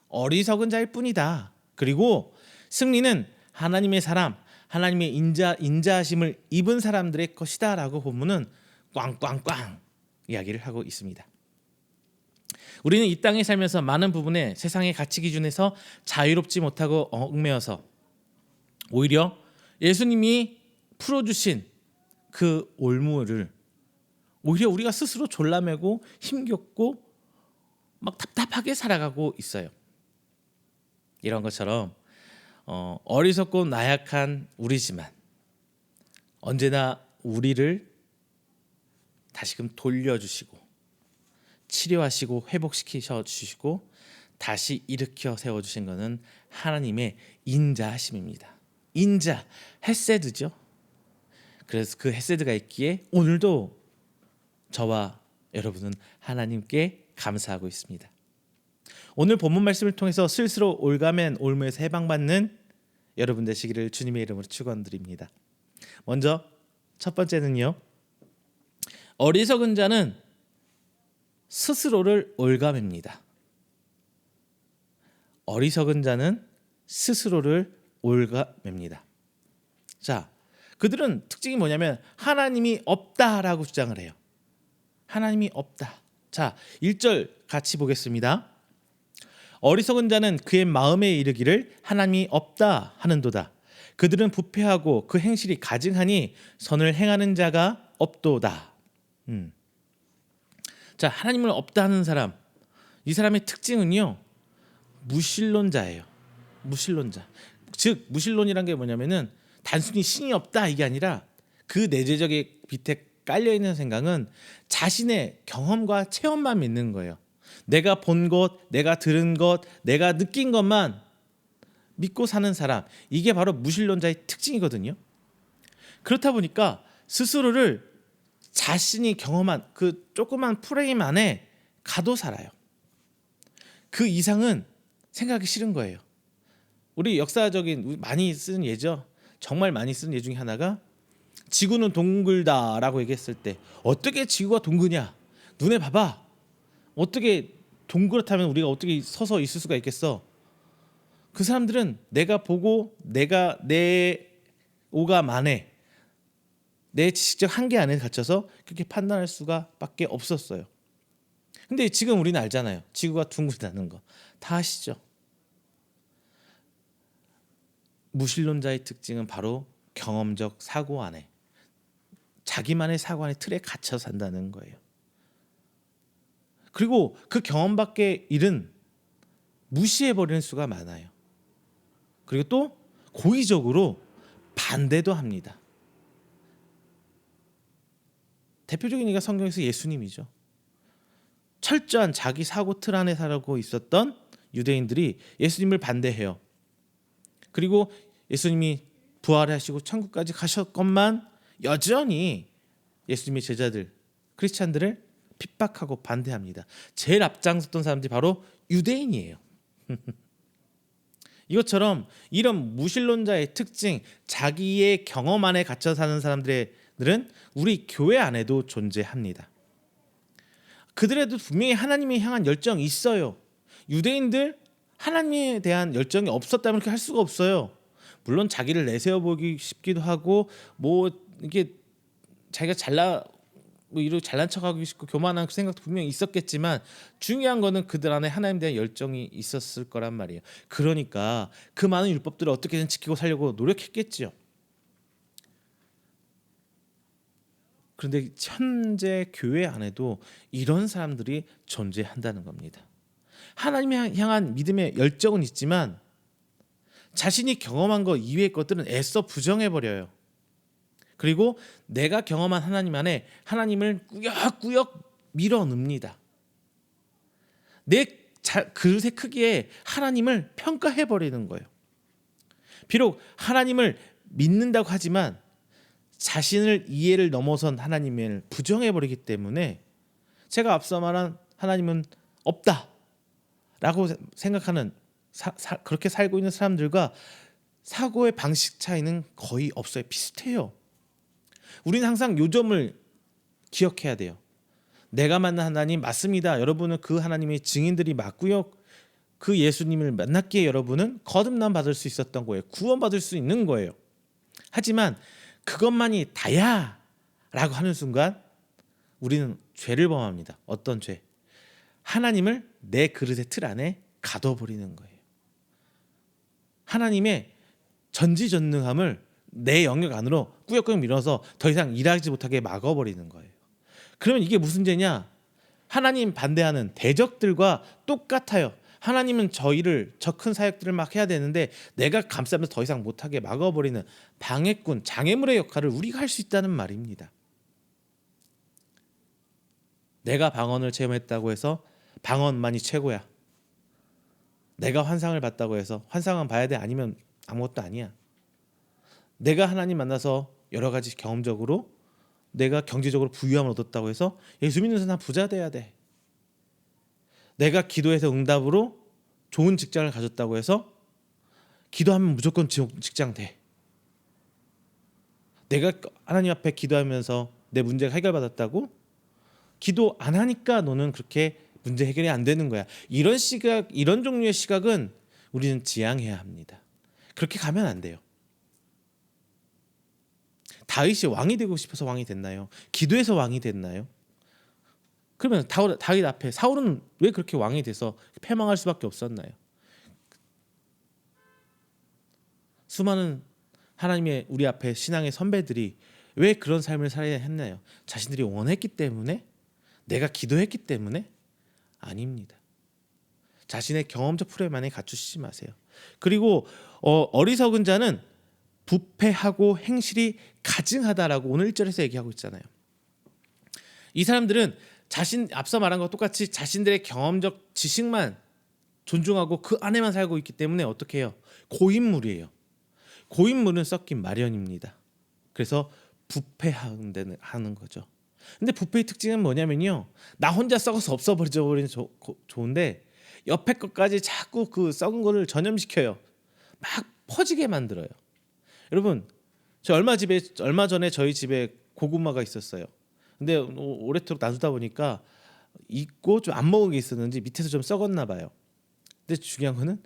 어리석은 자일 뿐이다. 그리고 승리는 하나님의 사람, 하나님의 인자하심을 입은 사람들의 것이다라고 본문은 꽝꽝꽝 이야기를 하고 있습니다. 우리는 이 땅에 살면서 많은 부분에 세상의 가치 기준에서 자유롭지 못하고 얽매여서 오히려 예수님이 풀어주신 그 올무를 오히려 우리가 스스로 졸라매고 힘겹고 막 답답하게 살아가고 있어요. 이런 것처럼 어리석고 나약한 우리지만 언제나 우리를 다시금 돌려주시고 치료하시고 회복시키셔 주시고 다시 일으켜 세워주신 것은 하나님의 인자하심입니다. 인자, 헤세드죠. 그래서 그 헤세드가 있기에 오늘도 저와 여러분은 하나님께 감사하고 있습니다. 오늘 본문 말씀을 통해서 스스로 올가맨 올무에서 해방받는 여러분 되시기를 주님의 이름으로 축원드립니다. 먼저 첫 번째는요. 어리석은 자는 스스로를 올가맵니다. 어리석은 자는 스스로를 올가맵니다. 자, 그들은 특징이 뭐냐면 하나님이 없다라고 주장을 해요. 하나님이 없다. 자, 1절 같이 보겠습니다. 어리석은 자는 그의 마음에 이르기를 하나님이 없다 하는도다. 그들은 부패하고 그 행실이 가증하니 선을 행하는 자가 없도다. 자, 하나님을 없다 하는 사람, 이 사람의 특징은요, 무신론자예요. 무신론자. 즉 무신론이란 게 뭐냐면은 단순히 신이 없다 이게 아니라 그 내재적인 밑에 깔려 있는 생각은 자신의 경험과 체험만 믿는 거예요. 내가 본 것, 내가 들은 것, 내가 느낀 것만 믿고 사는 사람, 이게 바로 무신론자의 특징이거든요. 그렇다 보니까 스스로를 자신이 경험한 그 조그만 프레임 안에 가둬 살아요. 그 이상은 생각하기 싫은 거예요. 우리 역사적인 많이 쓰는 예죠. 정말 많이 쓰는 예 중에 하나가 지구는 동글다라고 얘기했을 때 어떻게 지구가 동그냐? 눈에 봐봐. 어떻게 동그랗다면 우리가 어떻게 서서 있을 수가 있겠어? 그 사람들은 내가 보고 내가 내 오감 안에 내 지식적 한계 안에 갇혀서 그렇게 판단할 수가 밖에 없었어요. 근데 지금 우리는 알잖아요. 지구가 둥글다는 거. 다 아시죠? 무신론자의 특징은 바로 경험적 사고 안에, 자기만의 사고 안에 틀에 갇혀 산다는 거예요. 그리고 그 경험 밖의 일은 무시해버리는 수가 많아요. 그리고 또 고의적으로 반대도 합니다. 대표적인 예가 성경에서 예수님이죠. 철저한 자기 사고 틀 안에 살고 있었던 유대인들이 예수님을 반대해요. 그리고 예수님이 부활하시고 천국까지 가셨건만 여전히 예수님의 제자들, 크리스찬들을 핍박하고 반대합니다. 제일 앞장섰던 사람들이 바로 유대인이에요. 이것처럼 이런 무신론자의 특징, 자기의 경험 안에 갇혀 사는 사람들은 우리 교회 안에도 존재합니다. 그들에도 분명히 하나님에 향한 열정이 있어요. 유대인들 하나님에 대한 열정이 없었다면 그렇게 할 수가 없어요. 물론 자기를 내세워 보기 싶기도 하고 뭐 이게 자기가 이렇게 잘난 척하기 싶고 교만한 그 생각도 분명히 있었겠지만 중요한 거는 그들 안에 하나님에 대한 열정이 있었을 거란 말이에요. 그러니까 그 많은 율법들을 어떻게든 지키고 살려고 노력했겠지요. 그런데 현재 교회 안에도 이런 사람들이 존재한다는 겁니다. 하나님에 향한 믿음의 열정은 있지만 자신이 경험한 것 이외의 것들은 애써 부정해버려요. 그리고 내가 경험한 하나님 안에 하나님을 꾸역꾸역 밀어넣습니다. 내 그릇의 크기에 하나님을 평가해버리는 거예요. 비록 하나님을 믿는다고 하지만 자신을 이해를 넘어선 하나님을 부정해버리기 때문에 제가 앞서 말한 하나님은 없다라고 생각하는 그렇게 살고 있는 사람들과 사고의 방식 차이는 거의 없어요. 비슷해요. 우리는 항상 요 점을 기억해야 돼요. 내가 만난 하나님 맞습니다. 여러분은 그 하나님의 증인들이 맞고요. 그 예수님을 만났기에 여러분은 거듭남 받을 수 있었던 거예요. 구원받을 수 있는 거예요. 하지만 그것만이 다야 라고 하는 순간 우리는 죄를 범합니다. 어떤 죄? 하나님을 내 그릇의 틀 안에 가둬버리는 거예요. 하나님의 전지전능함을 내 영역 안으로 꾸역꾸역 밀어서 더 이상 일하지 못하게 막아버리는 거예요. 그러면 이게 무슨 죄냐? 하나님 반대하는 대적들과 똑같아요. 하나님은 저 큰 사역들을 막 해야 되는데 내가 감싸면서 더 이상 못하게 막아버리는 방해꾼, 장애물의 역할을 우리가 할 수 있다는 말입니다. 내가 방언을 체험했다고 해서 방언만이 최고야. 내가 환상을 봤다고 해서 환상은 봐야 돼? 아니면 아무것도 아니야. 내가 하나님 만나서 여러 가지 경험적으로 내가 경제적으로 부유함을 얻었다고 해서 예수 믿는 사람 부자 돼야 돼. 내가 기도해서 응답으로 좋은 직장을 가졌다고 해서 기도하면 무조건 직장 돼. 내가 하나님 앞에 기도하면서 내 문제가 해결받았다고 기도 안 하니까 너는 그렇게 문제 해결이 안 되는 거야. 이런 종류의 시각은 우리는 지양해야 합니다. 그렇게 가면 안 돼요. 다윗이 왕이 되고 싶어서 왕이 됐나요? 기도해서 왕이 됐나요? 그러면 다윗 앞에 사울은 왜 그렇게 왕이 돼서 패망할 수밖에 없었나요? 수많은 하나님의 우리 앞에 신앙의 선배들이 왜 그런 삶을 살아야 했나요? 자신들이 원했기 때문에? 내가 기도했기 때문에? 아닙니다. 자신의 경험적 프레임만에 갖추시지 마세요. 그리고 어리석은 자는 부패하고 행실이 가증하다라고 오늘 1절에서 얘기하고 있잖아요. 이 사람들은 앞서 말한 것과 똑같이 자신들의 경험적 지식만 존중하고 그 안에만 살고 있기 때문에 어떻게 해요? 고인물이에요. 고인물은 썩긴 마련입니다. 그래서 부패하는 거죠. 근데 부패의 특징은 뭐냐면요, 나 혼자 썩어서 없어버리는 좋은데 옆에 것까지 자꾸 그 썩은 거를 전염시켜요. 막 퍼지게 만들어요. 여러분, 저 얼마 전에 저희 집에 고구마가 있었어요. 근데 오래도록 놔두다 보니까 익고 좀 안 먹은 게 있었는지 밑에서 좀 썩었나 봐요. 근데 중요한 거는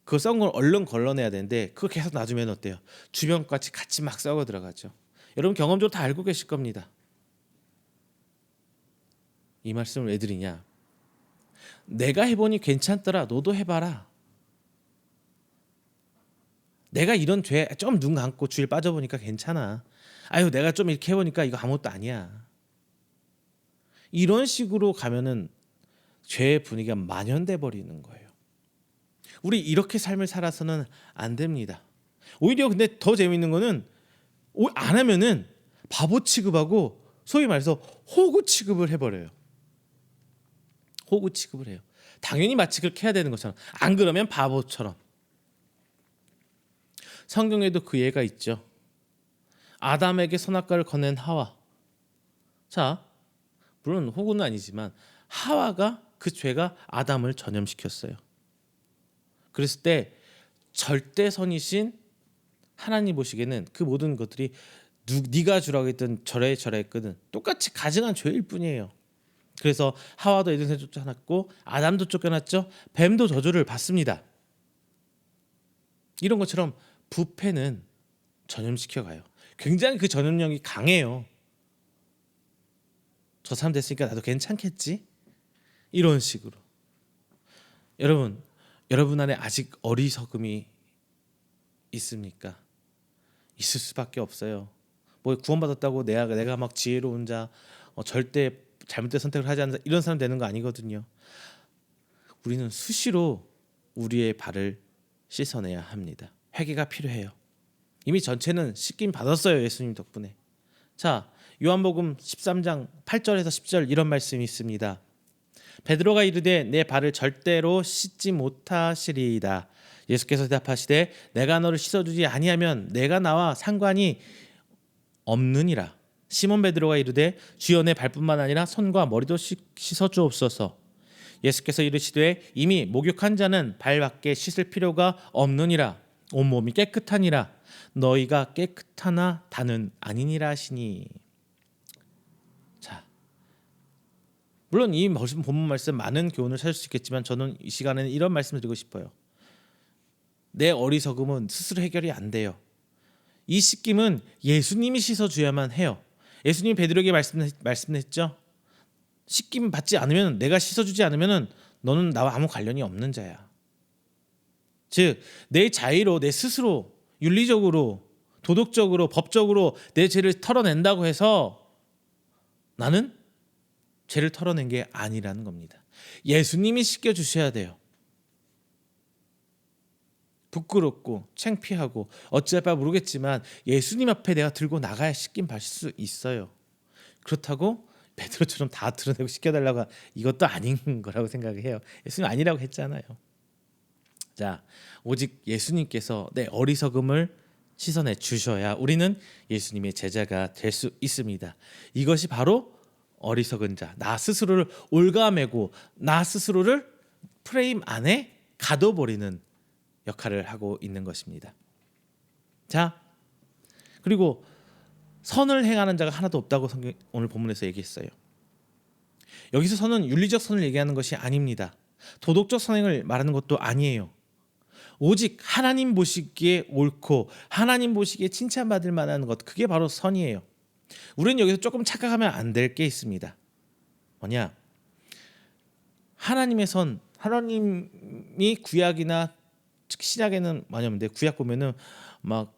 그 썩은 걸 얼른 걸러내야 되는데 그거 계속 놔두면 어때요? 주변까지 같이 막 썩어 들어가죠. 여러분 경험적으로 다 알고 계실 겁니다. 이 말씀을 왜 드리냐? 내가 해보니 괜찮더라. 너도 해봐라. 내가 이런 죄 좀 눈 감고 주일 빠져보니까 괜찮아. 아유 내가 좀 이렇게 해보니까 이거 아무것도 아니야. 이런 식으로 가면은 죄의 분위기가 만연돼 버리는 거예요. 우리 이렇게 삶을 살아서는 안 됩니다. 오히려 근데 더 재밌는 거는 안 하면은 바보 취급하고 소위 말해서 호구 취급을 해버려요. 호구 취급을 해요. 당연히 마치 그렇게 해야 되는 것처럼. 안 그러면 바보처럼. 성경에도 그 예가 있죠. 아담에게 선악과를 건넨 하와. 자, 물론 호구는 아니지만 하와가 그 죄가 아담을 전염시켰어요. 그랬을 때 절대선이신 하나님 보시기에는 그 모든 것들이 네가 주라고 했던 저랬거든 똑같이 가증한 죄일 뿐이에요. 그래서 하와도 에덴에 쫓겨났고 아담도 쫓겨났죠. 뱀도 저주를 받습니다. 이런 것처럼 부패는 전염시켜가요. 굉장히 그 전염력이 강해요. 저 사람 됐으니까 나도 괜찮겠지? 이런 식으로. 여러분 안에 아직 어리석음이 있습니까? 있을 수밖에 없어요. 뭐 구원받았다고 내가 막 지혜로운 자, 절대 잘못된 선택을 하지 않는 이런 사람 되는 거 아니거든요. 우리는 수시로 우리의 발을 씻어내야 합니다. 회개가 필요해요. 이미 전체는 씻김 받았어요. 예수님 덕분에. 자, 요한복음 13장 8절에서 10절 이런 말씀이 있습니다. 베드로가 이르되 내 발을 절대로 씻지 못하시리이다. 예수께서 대답하시되 내가 너를 씻어주지 아니하면 내가 나와 상관이 없느니라. 시몬 베드로가 이르되 주여 내 발뿐만 아니라 손과 머리도 씻어 주옵소서. 예수께서 이르시되 이미 목욕한 자는 발밖에 씻을 필요가 없느니라. 온몸이 깨끗하니라. 너희가 깨끗하나 다는 아니니라 하시니. 자, 물론 이 본문 말씀 많은 교훈을 찾을 수 있겠지만 저는 이 시간에는 이런 말씀을 드리고 싶어요. 내 어리석음은 스스로 해결이 안 돼요. 이 씻김은 예수님이 씻어줘야만 해요. 예수님이 베드로에게 말씀했죠. 씻김 받지 않으면, 내가 씻어주지 않으면 너는 나와 아무 관련이 없는 자야. 즉 내 자의로 내 스스로 윤리적으로 도덕적으로 법적으로 내 죄를 털어낸다고 해서 나는 죄를 털어낸 게 아니라는 겁니다. 예수님이 씻겨주셔야 돼요. 부끄럽고 창피하고 어찌할 바 모르겠지만 예수님 앞에 내가 들고 나가야 씻김 받을 수 있어요. 그렇다고 베드로처럼 다 드러내고 씻겨달라고 이것도 아닌 거라고 생각해요. 예수님 아니라고 했잖아요. 자, 오직 예수님께서 내 어리석음을 씻어내 주셔야 우리는 예수님의 제자가 될 수 있습니다. 이것이 바로 어리석은 자, 나 스스로를 올가매고 나 스스로를 프레임 안에 가둬버리는 역할을 하고 있는 것입니다. 자, 그리고 선을 행하는 자가 하나도 없다고 성경 오늘 본문에서 얘기했어요. 여기서 선은 윤리적 선을 얘기하는 것이 아닙니다. 도덕적 선행을 말하는 것도 아니에요. 오직 하나님 보시기에 옳고 하나님 보시기에 칭찬받을 만한 것, 그게 바로 선이에요. 우리는 여기서 조금 착각하면 안 될 게 있습니다. 뭐냐? 하나님의 선, 하나님이 구약이나 특히 신약에는 많이 없는데 구약 보면은 막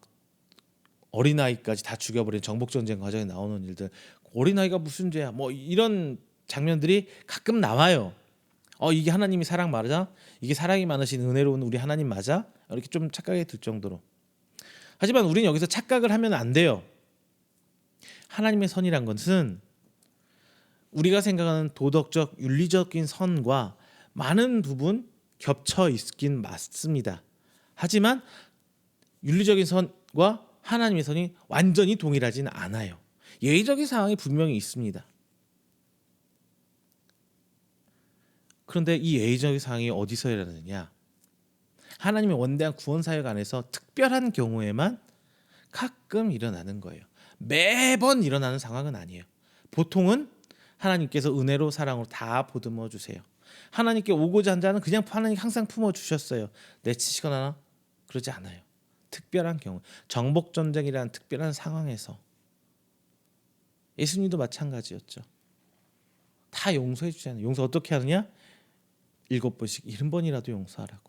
어린아이까지 다 죽여버린 정복전쟁 과정에 나오는 일들, 어린아이가 무슨 죄야, 뭐 이런 장면들이 가끔 나와요. 이게 하나님이 사랑 맞아? 이게 사랑이 많으신 은혜로운 우리 하나님 맞아? 이렇게 좀 착각이 들 정도로. 하지만 우리는 여기서 착각을 하면 안 돼요. 하나님의 선이란 것은 우리가 생각하는 도덕적 윤리적인 선과 많은 부분 겹쳐 있긴 맞습니다. 하지만 윤리적인 선과 하나님의 선이 완전히 동일하지는 않아요. 예외적인 상황이 분명히 있습니다. 그런데 이 예외적인 상황이 어디서 일어나느냐? 하나님의 원대한 구원 사역 안에서 특별한 경우에만 가끔 일어나는 거예요. 매번 일어나는 상황은 아니에요. 보통은 하나님께서 은혜로 사랑으로 다 보듬어 주세요. 하나님께 오고자 한 자는 그냥 하나님 항상 품어주셨어요. 내치시거나 그러지 않아요. 특별한 경우, 정복전쟁이라는 특별한 상황에서 예수님도 마찬가지였죠. 다 용서해 주잖아요. 용서 어떻게 하느냐? 7번씩 70번이라도 용서하라고.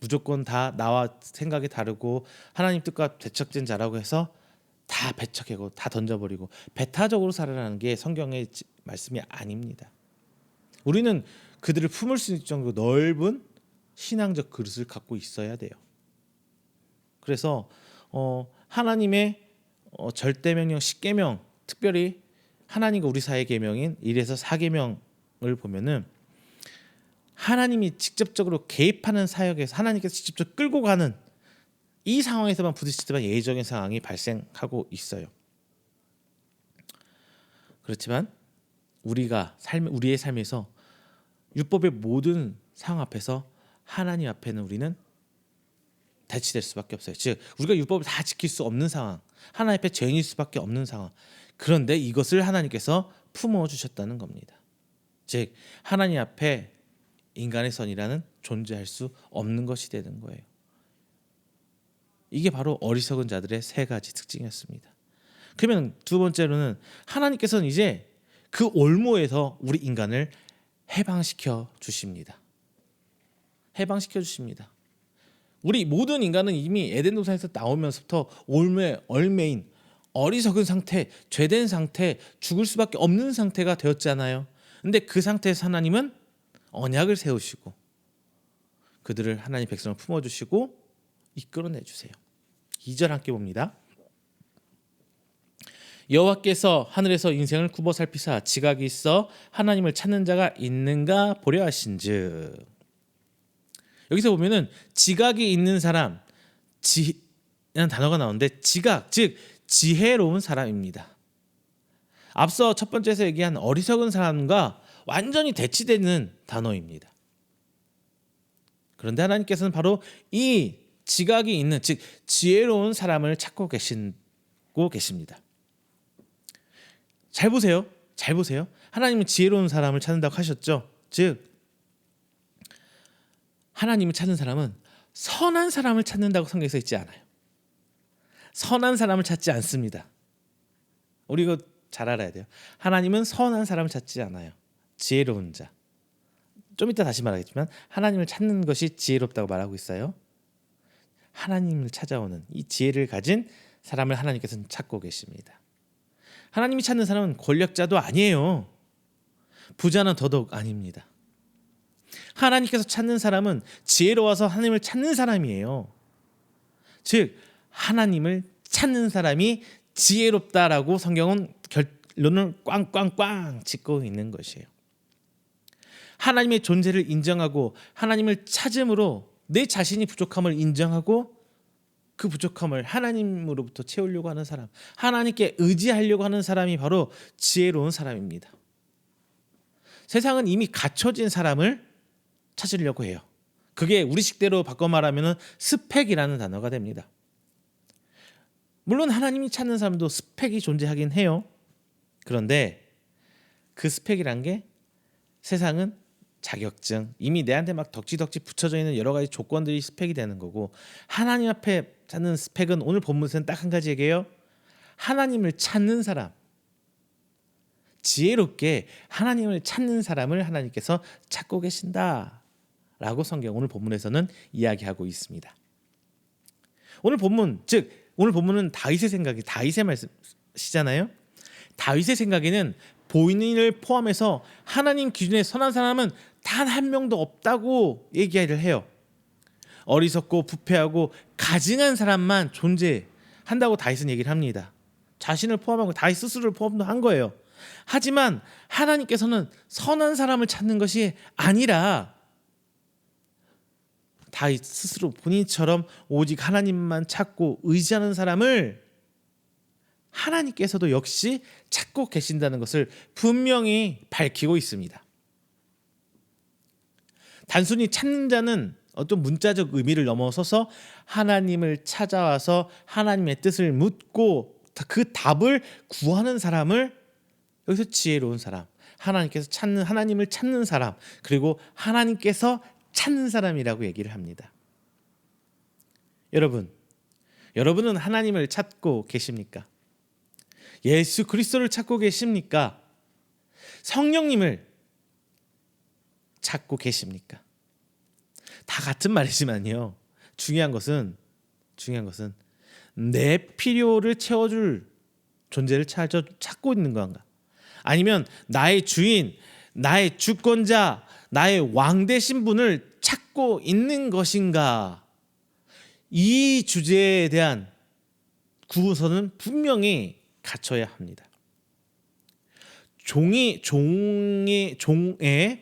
무조건 다 나와 생각이 다르고 하나님 뜻과 배척된 자라고 해서 다 배척하고 다 던져버리고 배타적으로 살아라는 게 성경의 말씀이 아닙니다. 우리는 그들을 품을 수 있을 정도로 넓은 신앙적 그릇을 갖고 있어야 돼요. 그래서 하나님의 절대명령 10계명, 특별히 하나님과 우리 사이의 계명인 1에서 4계명을 보면은 하나님이 직접적으로 개입하는 사역에서 하나님께서 직접 끌고 가는 이 상황에서만 부딪히지만 예외적인 상황이 발생하고 있어요. 그렇지만 우리의 삶에서 율법의 모든 상황 앞에서 하나님 앞에는 우리는 대치될 수밖에 없어요. 즉 우리가 율법을 다 지킬 수 없는 상황, 하나님 앞에 죄인일 수밖에 없는 상황. 그런데 이것을 하나님께서 품어주셨다는 겁니다. 즉 하나님 앞에 인간의 선이라는 존재할 수 없는 것이 되는 거예요. 이게 바로 어리석은 자들의 세 가지 특징이었습니다. 그러면 두 번째로는 하나님께서는 이제 그 올무에서 우리 인간을 해방시켜 주십니다. 해방시켜 주십니다. 우리 모든 인간은 이미 에덴 동산에서 나오면서부터 올무에 얽매인 어리석은 상태, 죄된 상태, 죽을 수밖에 없는 상태가 되었잖아요. 근데 그 상태에서 하나님은 언약을 세우시고 그들을 하나님 백성을 품어주시고 이끌어내 주세요. 2절 함께 봅니다. 여호와께서 하늘에서 인생을 굽어 살피사 지각이 있어 하나님을 찾는 자가 있는가 보려 하신즉. 여기서 보면은 지각이 있는 사람, 지라는 단어가 나오는데 지각, 즉 지혜로운 사람입니다. 앞서 첫 번째에서 얘기한 어리석은 사람과 완전히 대치되는 단어입니다. 그런데 하나님께서는 바로 이 지각이 있는, 즉 지혜로운 사람을 찾고 계십니다. 잘 보세요. 잘 보세요. 하나님은 지혜로운 사람을 찾는다고 하셨죠. 즉 하나님을 찾는 사람은 선한 사람을 찾는다고 성경에 있지 않아요. 선한 사람을 찾지 않습니다. 우리 이거 잘 알아야 돼요. 하나님은 선한 사람을 찾지 않아요. 지혜로운 자. 좀 이따 다시 말하겠지만 하나님을 찾는 것이 지혜롭다고 말하고 있어요. 하나님을 찾아오는 이 지혜를 가진 사람을 하나님께서는 찾고 계십니다. 하나님이 찾는 사람은 권력자도 아니에요. 부자는 더더욱 아닙니다. 하나님께서 찾는 사람은 지혜로워서 하나님을 찾는 사람이에요. 즉 하나님을 찾는 사람이 지혜롭다라고 성경은 결론을 꽝꽝꽝 짓고 있는 것이에요. 하나님의 존재를 인정하고 하나님을 찾음으로 내 자신이 부족함을 인정하고 그 부족함을 하나님으로부터 채우려고 하는 사람, 하나님께 의지하려고 하는 사람이 바로 지혜로운 사람입니다. 세상은 이미 갖춰진 사람을 찾으려고 해요. 그게 우리식대로 바꿔 말하면 스펙이라는 단어가 됩니다. 물론 하나님이 찾는 사람도 스펙이 존재하긴 해요. 그런데 그 스펙이란 게 세상은 자격증, 이미 내한테 막 덕지덕지 붙여져 있는 여러 가지 조건들이 스펙이 되는 거고, 하나님 앞에 찾는 스펙은 오늘 본문에서는 딱 한 가지 얘기해요. 하나님을 찾는 사람, 지혜롭게 하나님을 찾는 사람을 하나님께서 찾고 계신다라고 성경 오늘 본문에서는 이야기하고 있습니다. 오늘 본문은 다윗의 말씀이잖아요. 다윗의 생각에는 본인을 포함해서 하나님 기준의 선한 사람은 단 한 명도 없다고 얘기를 해요. 어리석고 부패하고 가증한 사람만 존재한다고 다윗은 얘기를 합니다. 자신을 포함하고 다윗 스스로를 포함도 한 거예요. 하지만 하나님께서는 선한 사람을 찾는 것이 아니라 다윗 스스로 본인처럼 오직 하나님만 찾고 의지하는 사람을 하나님께서도 역시 찾고 계신다는 것을 분명히 밝히고 있습니다. 단순히 찾는 자는 어떤 문자적 의미를 넘어서서 하나님을 찾아와서 하나님의 뜻을 묻고 그 답을 구하는 사람을 여기서 지혜로운 사람, 하나님을 찾는 사람, 그리고 하나님께서 찾는 사람이라고 얘기를 합니다. 여러분은 하나님을 찾고 계십니까? 예수 그리스도를 찾고 계십니까? 성령님을 찾고 계십니까? 다 같은 말이지만요. 중요한 것은 내 필요를 채워줄 존재를 찾고 있는 건가? 아니면 나의 주인, 나의 주권자, 나의 왕 되신 분을 찾고 있는 것인가? 이 주제에 대한 구분선은 분명히 갖춰야 합니다. 종의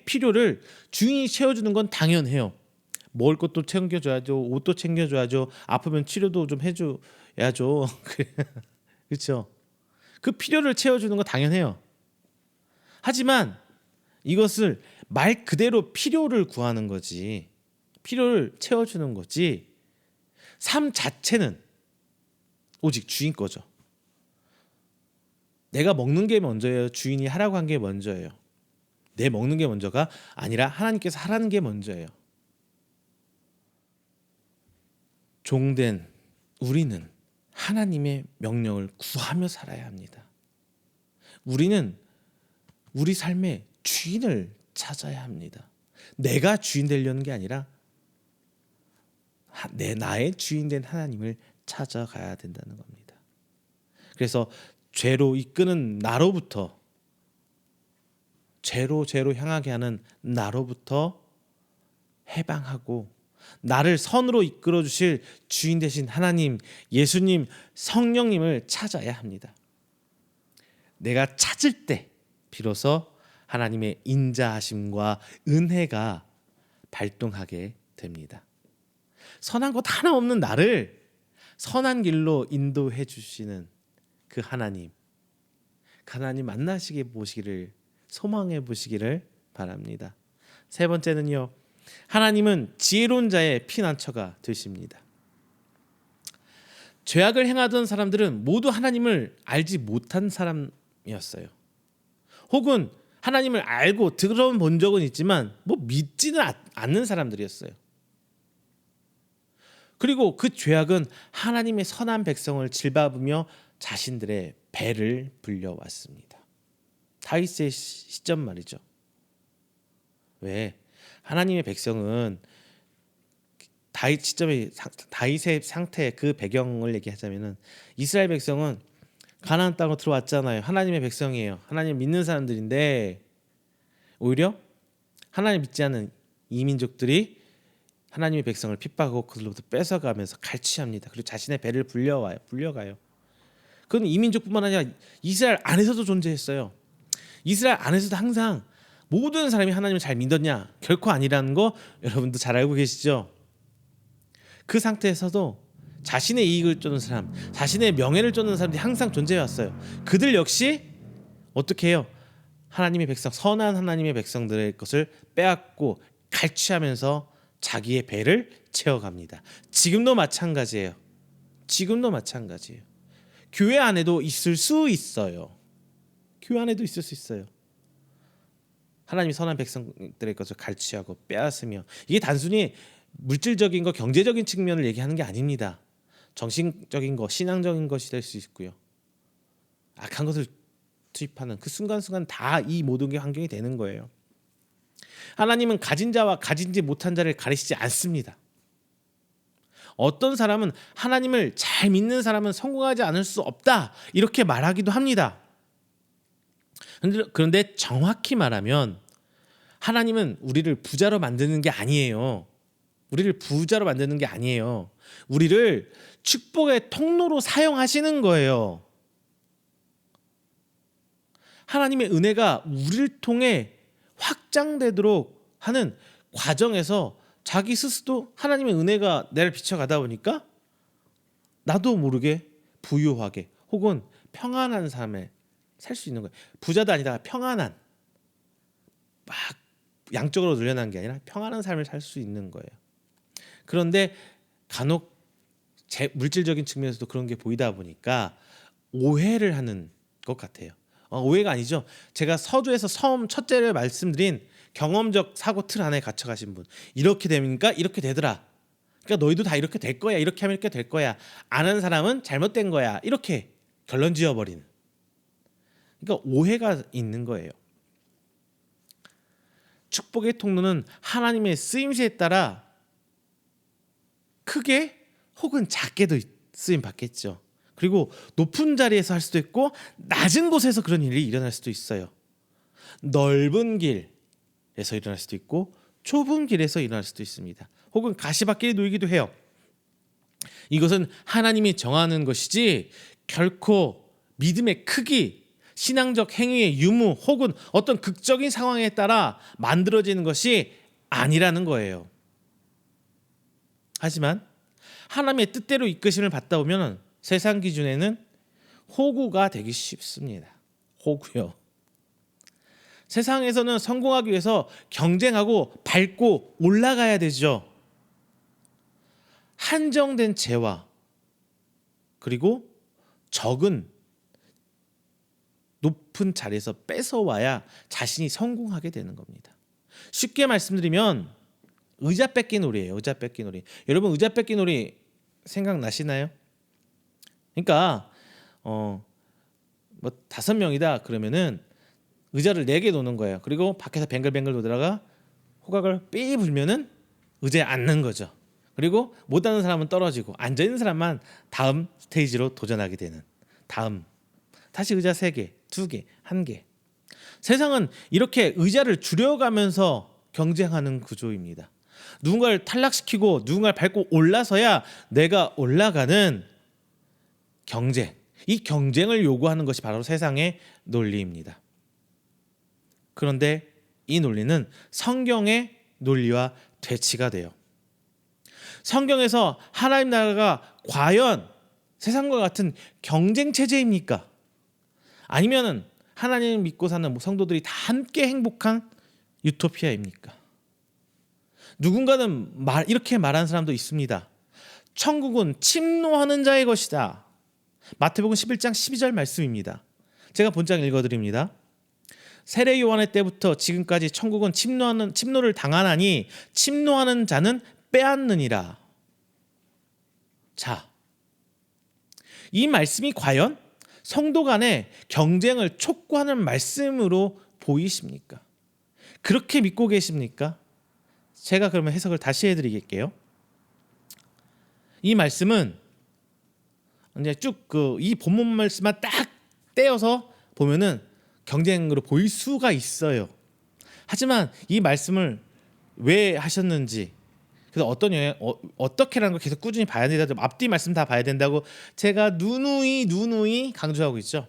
필요를 주인이 채워주는 건 당연해요. 먹을 것도 챙겨줘야죠, 옷도 챙겨줘야죠, 아프면 치료도 좀 해줘야죠. 그렇죠? 그 필요를 채워주는 건 당연해요. 하지만 이것을 말 그대로 필요를 구하는 거지, 필요를 채워주는 거지, 삶 자체는 오직 주인 거죠. 내가 먹는 게 먼저예요, 주인이 하라고 한 게 먼저예요? 내 먹는 게 먼저가 아니라 하나님께서 하라는 게 먼저예요. 종된 우리는 하나님의 명령을 구하며 살아야 합니다. 우리는 우리 삶의 주인을 찾아야 합니다. 내가 주인 되려는 게 아니라 나의 주인 된 하나님을 찾아가야 된다는 겁니다. 그래서 죄로 이끄는 나로부터, 죄로 향하게 하는 나로부터 해방하고, 나를 선으로 이끌어 주실 주인 되신 하나님, 예수님, 성령님을 찾아야 합니다. 내가 찾을 때 비로소 하나님의 인자하심과 은혜가 발동하게 됩니다. 선한 것 하나 없는 나를 선한 길로 인도해 주시는 그 하나님 만나시게 보시기를, 소망해 보시기를 바랍니다. 세 번째는요, 하나님은 지혜로운 자의 피난처가 되십니다. 죄악을 행하던 사람들은 모두 하나님을 알지 못한 사람이었어요. 혹은 하나님을 알고 들어본 적은 있지만 믿지는 않는 사람들이었어요. 그리고 그 죄악은 하나님의 선한 백성을 질밟으며 자신들의 배를 불려왔습니다. 다윗의 시점 말이죠. 왜? 하나님의 백성은 다윗 시점의 다윗의 상태, 그 배경을 얘기하자면은, 이스라엘 백성은 가나안 땅으로 들어왔잖아요. 하나님의 백성이에요. 하나님 믿는 사람들인데, 오히려 하나님 믿지 않는 이민족들이 하나님의 백성을 핍박하고 그들로부터 뺏어가면서 갈취합니다. 그리고 자신의 배를 불려가요. 그건 이민족뿐만 아니라 이스라엘 안에서도 존재했어요. 이스라엘 안에서도 항상 모든 사람이 하나님을 잘 믿었냐? 결코 아니라는 거 여러분도 잘 알고 계시죠? 그 상태에서도 자신의 이익을 쫓는 사람, 자신의 명예를 쫓는 사람들이 항상 존재해왔어요. 그들 역시 어떻게 해요? 하나님의 백성, 선한 하나님의 백성들의 것을 빼앗고 갈취하면서 자기의 배를 채워갑니다. 지금도 마찬가지예요. 교회 안에도 있을 수 있어요. 하나님이 선한 백성들의 것을 갈취하고 빼앗으며, 이게 단순히 물질적인 거, 경제적인 측면을 얘기하는 게 아닙니다. 정신적인 거, 신앙적인 것이 될 수 있고요. 악한 것을 투입하는 그 순간순간 다 이 모든 게 환경이 되는 거예요. 하나님은 가진 자와 가진지 못한 자를 가리시지 않습니다. 어떤 사람은 하나님을 잘 믿는 사람은 성공하지 않을 수 없다, 이렇게 말하기도 합니다. 그런데 정확히 말하면 하나님은 우리를 부자로 만드는 게 아니에요. 우리를 축복의 통로로 사용하시는 거예요. 하나님의 은혜가 우리를 통해 확장되도록 하는 과정에서 자기 스스로 하나님의 은혜가 나를 비춰가다 보니까 나도 모르게 부유하게 혹은 평안한 삶을 살 수 있는 거예요. 부자도 아니다, 평안한, 막 양쪽으로 늘려난 게 아니라 평안한 삶을 살 수 있는 거예요. 그런데 간혹 물질적인 측면에서도 그런 게 보이다 보니까 오해를 하는 것 같아요. 오해가 아니죠. 제가 서두에서 처음 첫째를 말씀드린 경험적 사고 틀 안에 갇혀가신 분, 이렇게 되니까 이렇게 되더라, 그러니까 너희도 다 이렇게 될 거야, 이렇게 하면 이렇게 될 거야, 안 하는 사람은 잘못된 거야, 이렇게 결론 지어버리는, 그러니까 오해가 있는 거예요. 축복의 통로는 하나님의 쓰임새에 따라 크게 혹은 작게도 쓰임 받겠죠. 그리고 높은 자리에서 할 수도 있고 낮은 곳에서 그런 일이 일어날 수도 있어요. 넓은 길에서 일어날 수도 있고 좁은 길에서 일어날 수도 있습니다. 혹은 가시밭길에 놓이기도 해요. 이것은 하나님이 정하는 것이지 결코 믿음의 크기, 신앙적 행위의 유무 혹은 어떤 극적인 상황에 따라 만들어지는 것이 아니라는 거예요. 하지만 하나님의 뜻대로 이끄심을 받다 보면 세상 기준에는 호구가 되기 쉽습니다. 호구요. 세상에서는 성공하기 위해서 경쟁하고 밟고 올라가야 되죠. 한정된 재화 그리고 적은 높은 자리에서 뺏어와야 자신이 성공하게 되는 겁니다. 쉽게 말씀드리면 의자 뺏기 놀이예요. 의자 뺏기 놀이. 여러분 의자 뺏기 놀이 생각나시나요? 그러니까 뭐 5명이다 그러면은 의자를 4개 놓는 거예요. 그리고 밖에서 뱅글뱅글 돌다가 호각을 삐 불면은 의자에 앉는 거죠. 그리고 못 앉는 사람은 떨어지고 앉아 있는 사람만 다음 스테이지로 도전하게 되는. 다음 다시 의자 3개, 2개, 1개. 세상은 이렇게 의자를 줄여가면서 경쟁하는 구조입니다. 누군가를 탈락시키고 누군가를 밟고 올라서야 내가 올라가는 경쟁. 이 경쟁을 요구하는 것이 바로 세상의 논리입니다. 그런데 이 논리는 성경의 논리와 대치가 돼요. 성경에서 하나님 나라가 과연 세상과 같은 경쟁 체제입니까? 아니면은 하나님을 믿고 사는 성도들이 다 함께 행복한 유토피아입니까? 누군가는 이렇게 말하는 사람도 있습니다. 천국은 침노하는 자의 것이다. 마태복음 11장 12절 말씀입니다. 제가 본장 읽어드립니다. 세례 요한의 때부터 지금까지 천국은 침노를 당하나니 침노하는 자는 빼앗느니라. 자, 이 말씀이 과연 성도 간의 경쟁을 촉구하는 말씀으로 보이십니까? 그렇게 믿고 계십니까? 제가 그러면 해석을 다시 해드릴게요. 이 말씀은 이제 쭉 이 본문 말씀만 딱 떼어서 보면은 경쟁으로 보일 수가 있어요. 하지만 이 말씀을 왜 하셨는지, 그래서 어떻게라는 걸 계속 꾸준히 봐야 된다. 앞뒤 말씀 다 봐야 된다고 제가 누누이 강조하고 있죠.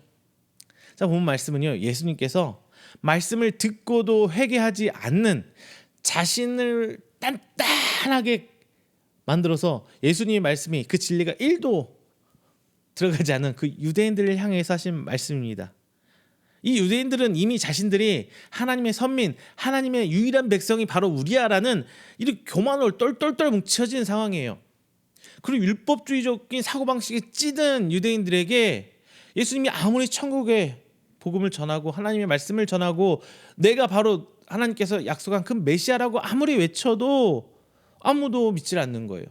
자, 본문 말씀은요. 예수님께서 말씀을 듣고도 회개하지 않는 자신을 단단하게 만들어서 예수님의 말씀이 그 진리가 1도 들어가지 않은 그 유대인들을 향해서 하신 말씀입니다. 이 유대인들은 이미 자신들이 하나님의 선민, 하나님의 유일한 백성이 바로 우리야라는 이렇게 교만으로 똘똘똘 뭉쳐진 상황이에요. 그리고 율법주의적인 사고방식에 찌든 유대인들에게 예수님이 아무리 천국의 복음을 전하고 하나님의 말씀을 전하고 내가 바로 하나님께서 약속한 그 메시아라고 아무리 외쳐도 아무도 믿질 않는 거예요.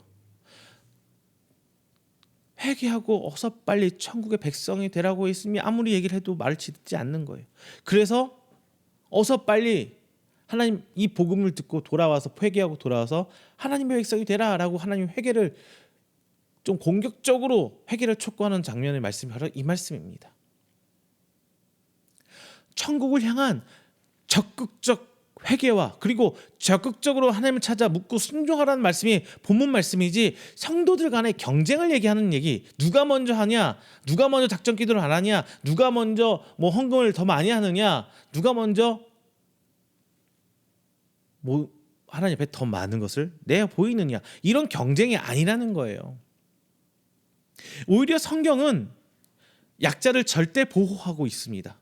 회개하고 어서 빨리 천국의 백성이 되라고 예수님이 아무리 얘기를 해도 말을 듣지 않는 거예요. 그래서 어서 빨리 하나님 이 복음을 듣고 돌아와서 회개하고 돌아와서 하나님의 백성이 되라라고 하나님 회개를 좀 공격적으로 회개를 촉구하는 장면의 말씀이 바로 이 말씀입니다. 천국을 향한 적극적 회개와 그리고 적극적으로 하나님을 찾아 묻고 순종하라는 말씀이 본문 말씀이지 성도들 간의 경쟁을 얘기하는 얘기, 누가 먼저 하냐, 누가 먼저 작전 기도를 안 하냐, 누가 먼저 뭐 헌금을 더 많이 하느냐, 누가 먼저 뭐 하나님 앞에 더 많은 것을 내어 보이느냐, 이런 경쟁이 아니라는 거예요. 오히려 성경은 약자를 절대 보호하고 있습니다.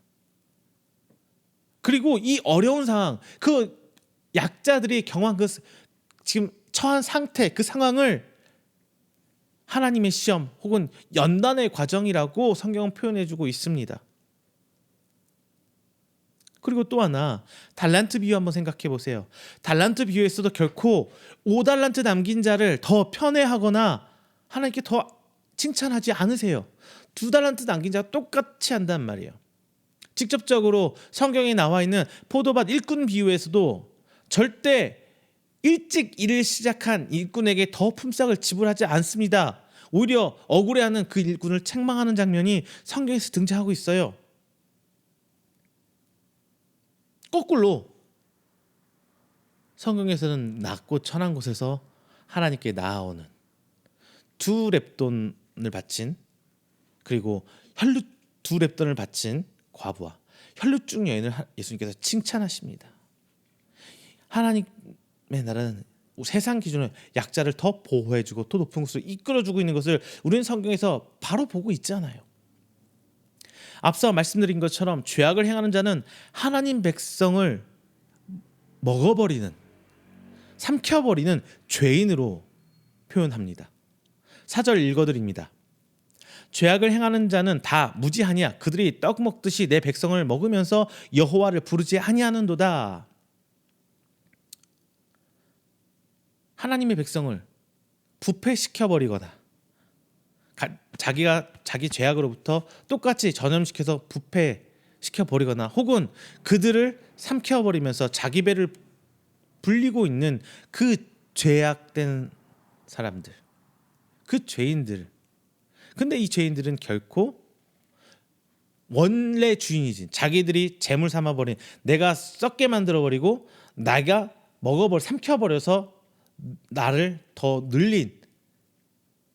그리고 이 어려운 상황, 그 약자들이 경험한 그 지금 처한 상태, 그 상황을 하나님의 시험 혹은 연단의 과정이라고 성경은 표현해주고 있습니다. 그리고 또 하나 달란트 비유 한번 생각해 보세요. 달란트 비유에서도 결코 5달란트 남긴 자를 더 편애하거나 하나님께 더 칭찬하지 않으세요. 2달란트 남긴 자가 똑같이 한단 말이에요. 직접적으로 성경에 나와 있는 포도밭 일꾼 비유에서도 절대 일찍 일을 시작한 일꾼에게 더 품삯을 지불하지 않습니다. 오히려 억울해하는 그 일꾼을 책망하는 장면이 성경에서 등장하고 있어요. 거꾸로 성경에서는 낮고 천한 곳에서 하나님께 나아오는 두 렙돈을 바친, 그리고 혈육 두 렙돈을 바친 과부와 혈육중 여인을 예수님께서 칭찬하십니다. 하나님의 나라는 세상 기준으로 약자를 더 보호해주고 더 높은 곳으로 이끌어주고 있는 것을 우리는 성경에서 바로 보고 있잖아요. 앞서 말씀드린 것처럼 죄악을 행하는 자는 하나님 백성을 먹어버리는, 삼켜버리는 죄인으로 표현합니다. 4절 읽어드립니다. 죄악을 행하는 자는 다 무지하니야. 그들이 떡 먹듯이 내 백성을 먹으면서 여호와를 부르지 아니하는도다. 하나님의 백성을 부패시켜버리거나 자기 죄악으로부터 똑같이 전염시켜서 부패시켜버리거나 혹은 그들을 삼켜버리면서 자기 배를 불리고 있는 그 죄악된 사람들, 그 죄인들. 근데 이 죄인들은 결코 원래 주인이지, 자기들이 재물 삼아버린, 내가 썩게 만들어버리고 내가 삼켜버려서 나를 더 늘린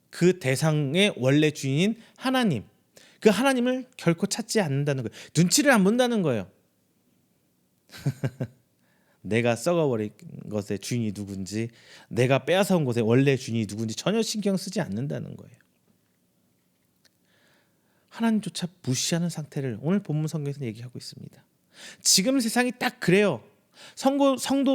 그 대상의 원래 주인인 하나님, 그 하나님을 결코 찾지 않는다는 거예요. 눈치를 안 본다는 거예요. 내가 썩어버린 것의 주인이 누군지, 내가 빼앗아온 것의 원래 주인이 누군지 전혀 신경 쓰지 않는다는 거예요. 하나님조차 무시하는 상태를 오늘 본문 성경에서 얘기하고 있습니다. 지금 세상이 딱 그래요.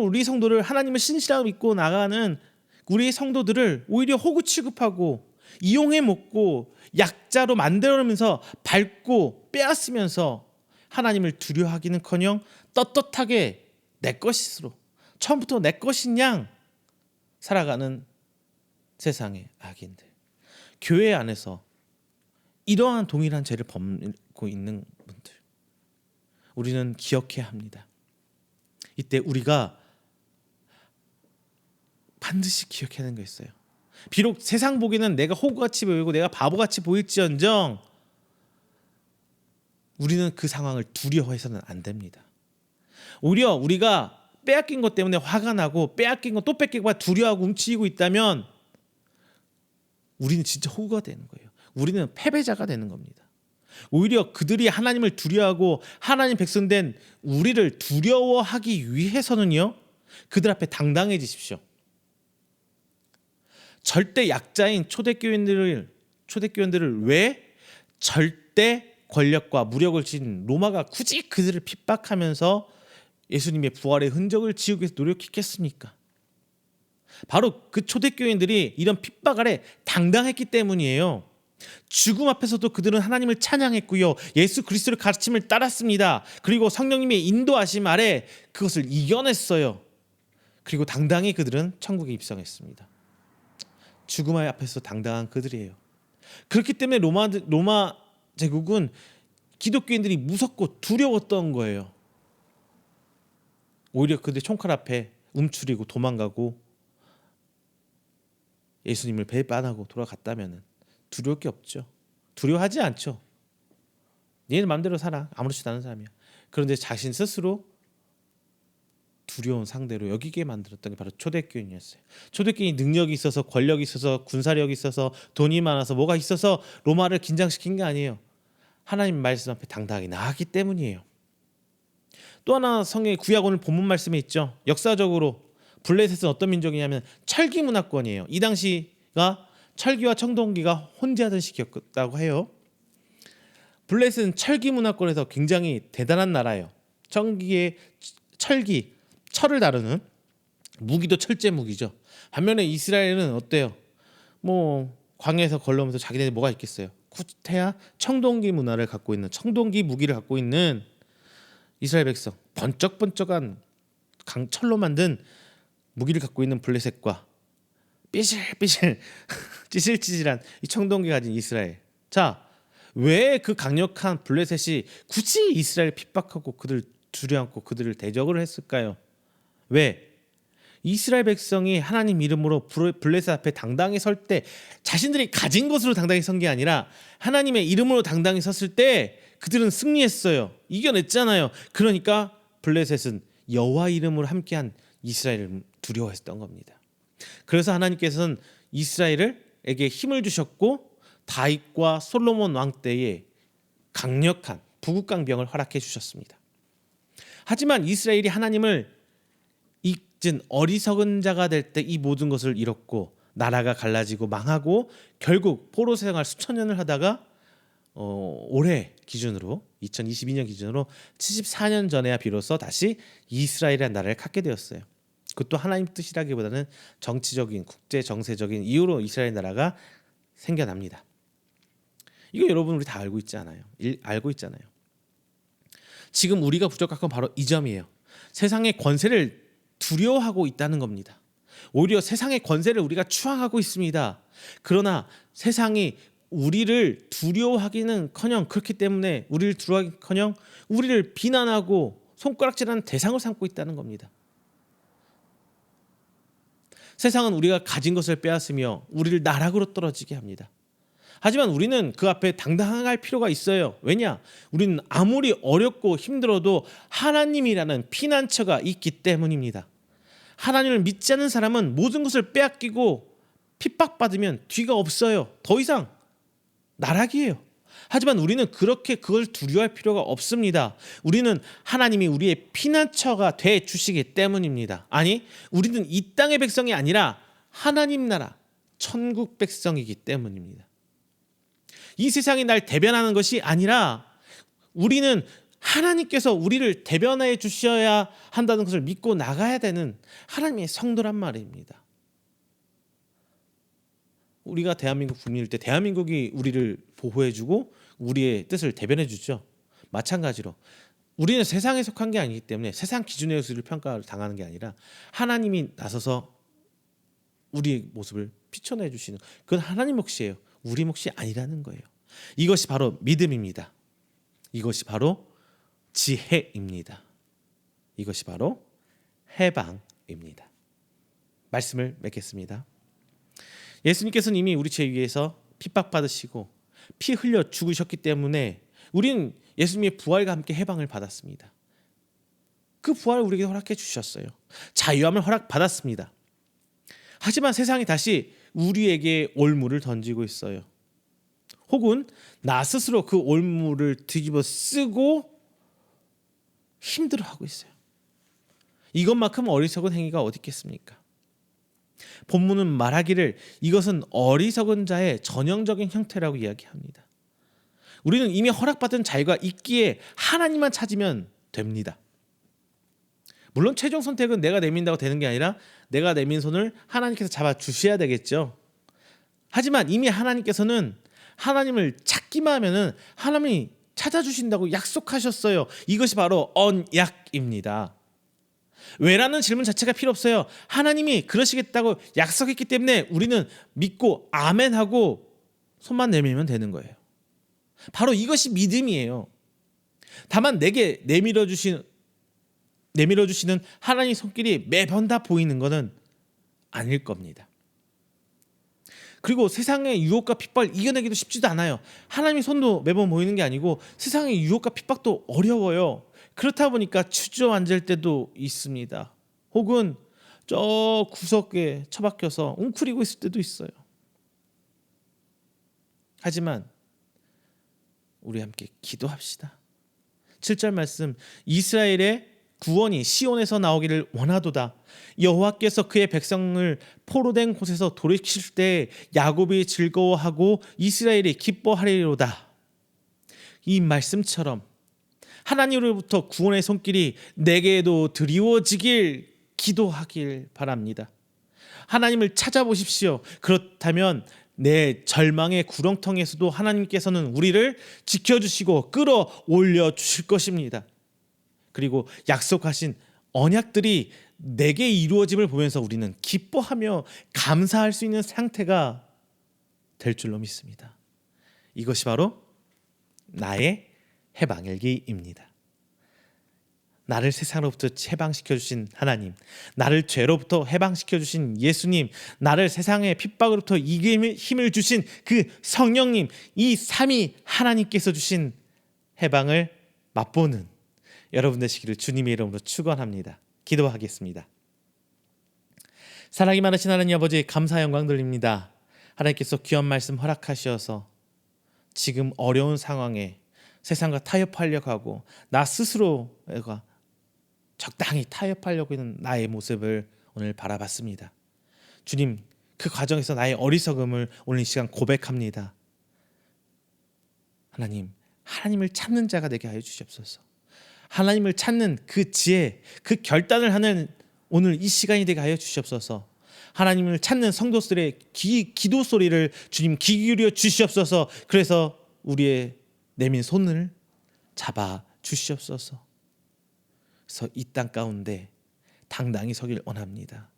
우리 성도를, 하나님을 신실하게 믿고 나가는 우리 성도들을 오히려 호구 취급하고 이용해 먹고 약자로 만들어내면서 밟고 빼앗으면서 하나님을 두려워하기는커녕 떳떳하게 내 것이로, 처음부터 내 것인 양 살아가는 세상의 악인들, 교회 안에서 이러한 동일한 죄를 범고 있는 분들, 우리는 기억해야 합니다. 이때 우리가 반드시 기억해야 하는 게 있어요. 비록 세상 보기에는 내가 호구같이 보이고 내가 바보같이 보일지언정 우리는 그 상황을 두려워해서는 안 됩니다. 오히려 우리가 빼앗긴 것 때문에 화가 나고 빼앗긴 거 또 뺏기고 두려워하고 움츠리고 있다면 우리는 진짜 호구가 되는 거예요. 우리는 패배자가 되는 겁니다. 오히려 그들이 하나님을 두려워하고 하나님 백성된 우리를 두려워하기 위해서는요, 그들 앞에 당당해지십시오. 절대 약자인 초대교인들을 왜 절대 권력과 무력을 쥔 로마가 굳이 그들을 핍박하면서 예수님의 부활의 흔적을 지우기 위해서 노력했겠습니까? 바로 그 초대교인들이 이런 핍박 아래 당당했기 때문이에요. 죽음 앞에서도 그들은 하나님을 찬양했고요, 예수 그리스도의 가르침을 따랐습니다. 그리고 성령님의 인도하심 아래 그것을 이겨냈어요. 그리고 당당히 그들은 천국에 입성했습니다. 죽음 앞에서 당당한 그들이에요. 그렇기 때문에 로마 제국은 기독교인들이 무섭고 두려웠던 거예요. 오히려 그들 총칼 앞에 움츠리고 도망가고 예수님을 배반하고 돌아갔다면 두려울 게 없죠. 두려워하지 않죠. 얘는 마음대로 살아, 아무렇지도 않은 사람이야. 그런데 자신 스스로 두려운 상대로 여기게 만들었던 게 바로 초대교인이었어요. 초대교인이 능력이 있어서, 권력이 있어서, 군사력이 있어서, 돈이 많아서, 뭐가 있어서 로마를 긴장시킨 게 아니에요. 하나님 말씀 앞에 당당하게 나갔기 때문이에요. 또 하나 성경의 구약 오늘 본문 말씀에 있죠. 역사적으로 블레셋은 어떤 민족이냐면 철기 문화권이에요. 이 당시가 철기와 청동기가 혼재하던 시기였다고 해요. 블레셋은 철기 문화권에서 굉장히 대단한 나라예요. 철을 다루는 무기도 철제 무기죠. 반면에 이스라엘은 어때요? 광야에서 걸러오면서 자기네들 뭐가 있겠어요? 구태야 청동기 문화를 갖고 있는, 청동기 무기를 갖고 있는 이스라엘 백성, 번쩍번쩍한 철로 만든 무기를 갖고 있는 블레셋과 삐실삐실 찌실찌실한 이 청동기 가진 이스라엘. 자, 왜 그 강력한 블레셋이 굳이 이스라엘을 핍박하고 그들을 두려안고 그들을 대적을 했을까요? 왜? 이스라엘 백성이 하나님 이름으로 블레셋 앞에 당당히 설 때 자신들이 가진 것으로 당당히 선 게 아니라 하나님의 이름으로 당당히 섰을 때 그들은 승리했어요. 이겨냈잖아요. 그러니까 블레셋은 여호와 이름으로 함께한 이스라엘을 두려워했던 겁니다. 그래서 하나님께서는 이스라엘에게 힘을 주셨고 다윗과 솔로몬 왕 때에 강력한 부국강병을 허락해 주셨습니다. 하지만 이스라엘이 하나님을 잊은 어리석은 자가 될 때 이 모든 것을 잃었고 나라가 갈라지고 망하고 결국 포로 생활 수천 년을 하다가 올해 기준으로 2022년 기준으로 74년 전에야 비로소 다시 이스라엘이라는 나라를 갖게 되었어요. 그것도 하나님 뜻이라기보다는 정치적인 국제 정세적인 이유로 이스라엘 나라가 생겨납니다. 이거 여러분 우리 다 알고 있잖아요. 지금 우리가 부족한 건 바로 이 점이에요. 세상의 권세를 두려워하고 있다는 겁니다. 오히려 세상의 권세를 우리가 추앙하고 있습니다. 그러나 세상이 우리를 두려워하기는커녕 그렇기 때문에 우리를 두려워하기는커녕 우리를 비난하고 손가락질하는 대상을 삼고 있다는 겁니다. 세상은 우리가 가진 것을 빼앗으며 우리를 나락으로 떨어지게 합니다. 하지만 우리는 그 앞에 당당할 필요가 있어요. 왜냐? 우리는 아무리 어렵고 힘들어도 하나님이라는 피난처가 있기 때문입니다. 하나님을 믿지 않는 사람은 모든 것을 빼앗기고 핍박받으면 뒤가 없어요. 더 이상 나락이에요. 하지만 우리는 그렇게 그걸 두려워할 필요가 없습니다. 우리는 하나님이 우리의 피난처가 돼 주시기 때문입니다. 아니, 우리는 이 땅의 백성이 아니라 하나님 나라, 천국 백성이기 때문입니다. 이 세상이 날 대변하는 것이 아니라 우리는 하나님께서 우리를 대변해 주셔야 한다는 것을 믿고 나가야 되는 하나님의 성도란 말입니다. 우리가 대한민국 국민일 때 대한민국이 우리를 보호해주고 우리의 뜻을 대변해주죠. 마찬가지로 우리는 세상에 속한 게 아니기 때문에 세상 기준에 의해서 평가를 당하는 게 아니라 하나님이 나서서 우리의 모습을 비춰내주시는 그건 하나님 몫이에요. 우리 몫이 아니라는 거예요. 이것이 바로 믿음입니다. 이것이 바로 지혜입니다. 이것이 바로 해방입니다. 말씀을 맺겠습니다. 예수님께서는 이미 우리 죄 위해서 핍박받으시고 피 흘려 죽으셨기 때문에 우리는 예수님의 부활과 함께 해방을 받았습니다. 그 부활을 우리에게 허락해 주셨어요. 자유함을 허락받았습니다. 하지만 세상이 다시 우리에게 올무를 던지고 있어요. 혹은 나 스스로 그 올무를 뒤집어 쓰고 힘들어하고 있어요. 이것만큼 어리석은 행위가 어디 있겠습니까? 본문은 말하기를 이것은 어리석은 자의 전형적인 형태라고 이야기합니다. 우리는 이미 허락받은 자유가 있기에 하나님만 찾으면 됩니다. 물론 최종 선택은 내가 내민다고 되는 게 아니라 내가 내민 손을 하나님께서 잡아주셔야 되겠죠. 하지만 이미 하나님께서는 하나님을 찾기만 하면은 하나님이 찾아주신다고 약속하셨어요. 이것이 바로 언약입니다. 왜라는 질문 자체가 필요 없어요. 하나님이 그러시겠다고 약속했기 때문에 우리는 믿고 아멘하고 손만 내밀면 되는 거예요. 바로 이것이 믿음이에요. 다만 내게 내밀어 주시는 하나님의 손길이 매번 다 보이는 것은 아닐 겁니다. 그리고 세상의 유혹과 핍박을 이겨내기도 쉽지도 않아요. 하나님의 손도 매번 보이는 게 아니고 세상의 유혹과 핍박도 어려워요. 그렇다 보니까 주저앉을 때도 있습니다. 혹은 저 구석에 처박혀서 웅크리고 있을 때도 있어요. 하지만 우리 함께 기도합시다. 7절 말씀, 이스라엘의 구원이 시온에서 나오기를 원하도다. 여호와께서 그의 백성을 포로된 곳에서 돌이키실 때 야곱이 즐거워하고 이스라엘이 기뻐하리로다. 이 말씀처럼 하나님으로부터 구원의 손길이 내게도 드리워지길 기도하길 바랍니다. 하나님을 찾아보십시오. 그렇다면 내 절망의 구렁텅이에서도 하나님께서는 우리를 지켜주시고 끌어올려 주실 것입니다. 그리고 약속하신 언약들이 내게 이루어짐을 보면서 우리는 기뻐하며 감사할 수 있는 상태가 될 줄로 믿습니다. 이것이 바로 나의 해방일기입니다. 나를 세상으로부터 해방시켜 주신 하나님, 나를 죄로부터 해방시켜 주신 예수님, 나를 세상의 핍박으로부터 이길 힘을 주신 그 성령님, 이 삼위 하나님께서 주신 해방을 맛보는 여러분 되시기를 주님의 이름으로 축원합니다. 기도하겠습니다. 사랑이 많으신 하나님 아버지, 감사 영광 드립니다. 하나님께서 귀한 말씀 허락하셔서 지금 어려운 상황에 세상과 타협하려고 하고 나 스스로가 적당히 타협하려고 하는 나의 모습을 오늘 바라봤습니다. 주님, 그 과정에서 나의 어리석음을 오늘 이 시간 고백합니다. 하나님을 찾는 자가 되게 하여 주시옵소서. 하나님을 찾는 그 지혜, 그 결단을 하는 오늘 이 시간이 되게 하여 주시옵소서. 하나님을 찾는 성도들의 기도 소리를 주님 귀 기울여 주시옵소서. 그래서 우리의 내민 손을 잡아 주시옵소서. 그래서 이 땅 가운데 당당히 서길 원합니다.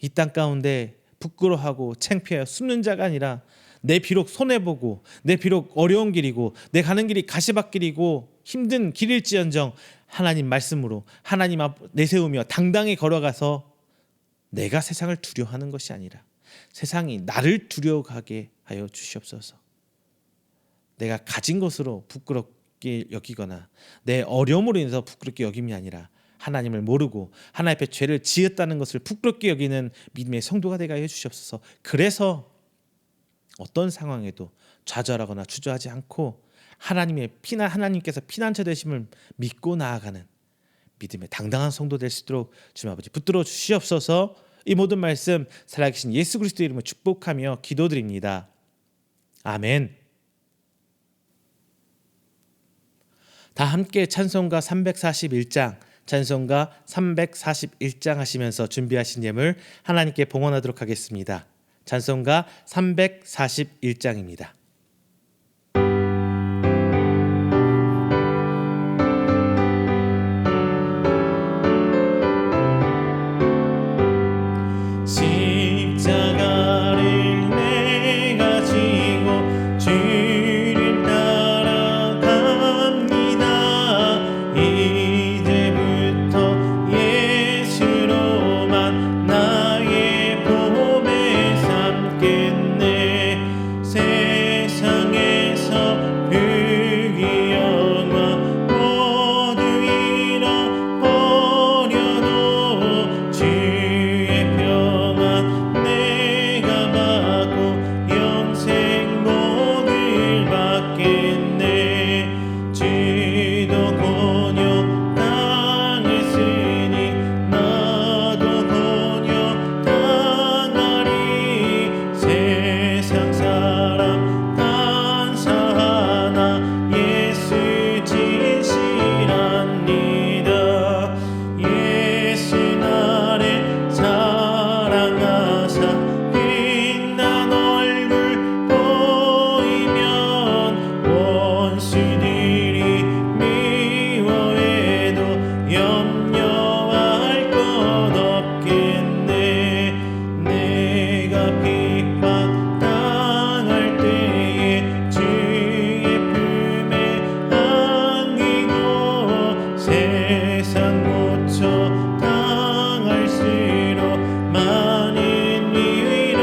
이 땅 가운데 부끄러워하고 창피하여 숨는 자가 아니라 내 비록 손해보고 내 비록 어려운 길이고 내 가는 길이 가시밭길이고 힘든 길일지언정 하나님 말씀으로 하나님 앞 내세우며 당당히 걸어가서 내가 세상을 두려워하는 것이 아니라 세상이 나를 두려워하게 하여 주시옵소서. 내가 가진 것으로 부끄럽게 여기거나 내 어려움으로 인해서 부끄럽게 여김이 아니라 하나님을 모르고 하나님 앞에 죄를 지었다는 것을 부끄럽게 여기는 믿음의 성도가 되게 하여 주시옵소서. 그래서 어떤 상황에도 좌절하거나 주저하지 않고 하나님께서 피난처 되심을 믿고 나아가는 믿음의 당당한 성도 될 수 있도록 주님 아버지 붙들어 주시옵소서. 이 모든 말씀 살아계신 예수 그리스도의 이름으로 축복하며 기도드립니다. 아멘. 다 함께 찬송가 341장 하시면서 준비하신 예물 하나님께 봉헌하도록 하겠습니다. 찬송가 341장입니다. 십자가를 내가 지고 주를 따라갑니다. 이제부터 예수로만 나의 보배 삼겠네. 세상에서 불기 영화 모두 잃어버려도 주의 평안 내가 받고 영생 복을 받겠네. 주도 곤욕 당했으니 나도 곤욕 당하리. 세상 사람 간사하나 예수 진실합니다. 예수 나를 사랑하사 빛난 얼굴 보이면 원수들이 미워해도 염려할 것 없겠네. 내가 핍박 당할 때에 주의 품에 안기고 세상 고쳐 당할수록 많은 위로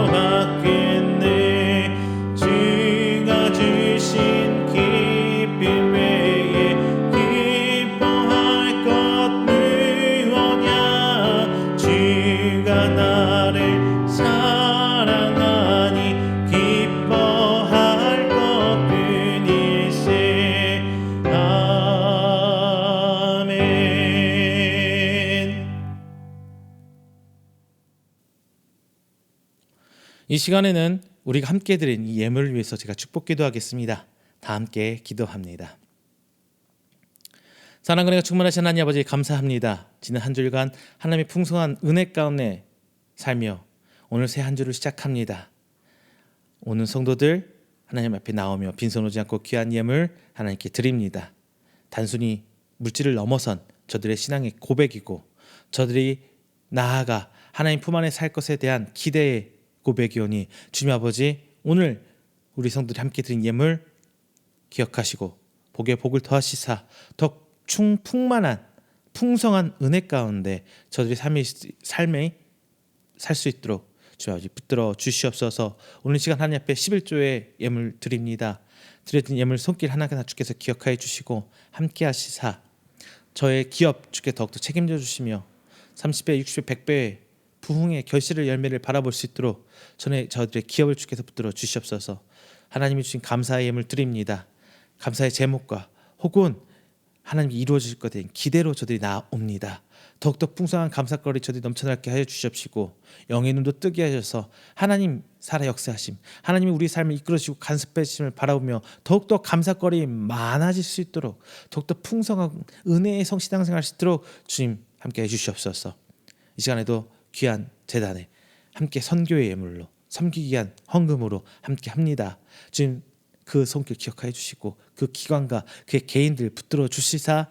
받겠네. 주가 주신 기쁨 외에 기뻐할 것 무엇냐. 주가 나를 사랑하니 기뻐할 것뿐일세. 아멘. 이 시간에는 우리가 함께 드린 이 예물을 위해서 제가 축복 기도하겠습니다. 다 함께 기도합니다. 사랑과 은혜가 충만하신 하나님 아버지 감사합니다. 지난 한 주일간 하나님의 풍성한 은혜 가운데 살며 오늘 새 한 주를 시작합니다. 오늘 성도들 하나님 앞에 나오며 빈손 오지 않고 귀한 예물 하나님께 드립니다. 단순히 물질을 넘어선 저들의 신앙의 고백이고 저들이 나아가 하나님 품 안에 살 것에 대한 기대의 고백이오니 주님 아버지 오늘 우리 성도들이 함께 드린 예물 기억하시고 복에 복을 더하시사 더 충만한 풍성한 은혜 가운데 저들이 삶에 살 수 있도록 주 아버지 붙들어 주시옵소서. 오늘 시간 하나님 앞에 11조의 예물 드립니다. 드려진 예물 손길 하나하나 주께서 기억하여 주시고 함께 하시사 저의 기업 주께 더욱더 책임져 주시며 30배, 60배, 100배의 부흥의 결실을 열매를 바라볼 수 있도록 저들의 기업을 주께서 붙들어 주시옵소서. 하나님이 주신 감사의 예물 드립니다. 감사의 제목과 혹은 하나님이 이루어질 것에 대한 기대로 저들이 나옵니다. 더욱더 풍성한 감사거리 저들이 넘쳐나게 하여 주시옵시고 영의 눈도 뜨게 하셔서 하나님 살아 역사하심, 하나님이 우리 삶을 이끌어주시고 간섭하심을 바라보며 더욱더 감사거리 많아질 수 있도록 더욱더 풍성한 은혜의 성신앙생활 할 수 있도록 주님 함께 해주시옵소서. 이 시간에도 귀한 제단에 함께 선교의 예물로 섬기기 위한 헌금으로 함께 합니다. 주님 그 손길 기억하여 주시고 그 기관과 그의 개인들 붙들어 주시사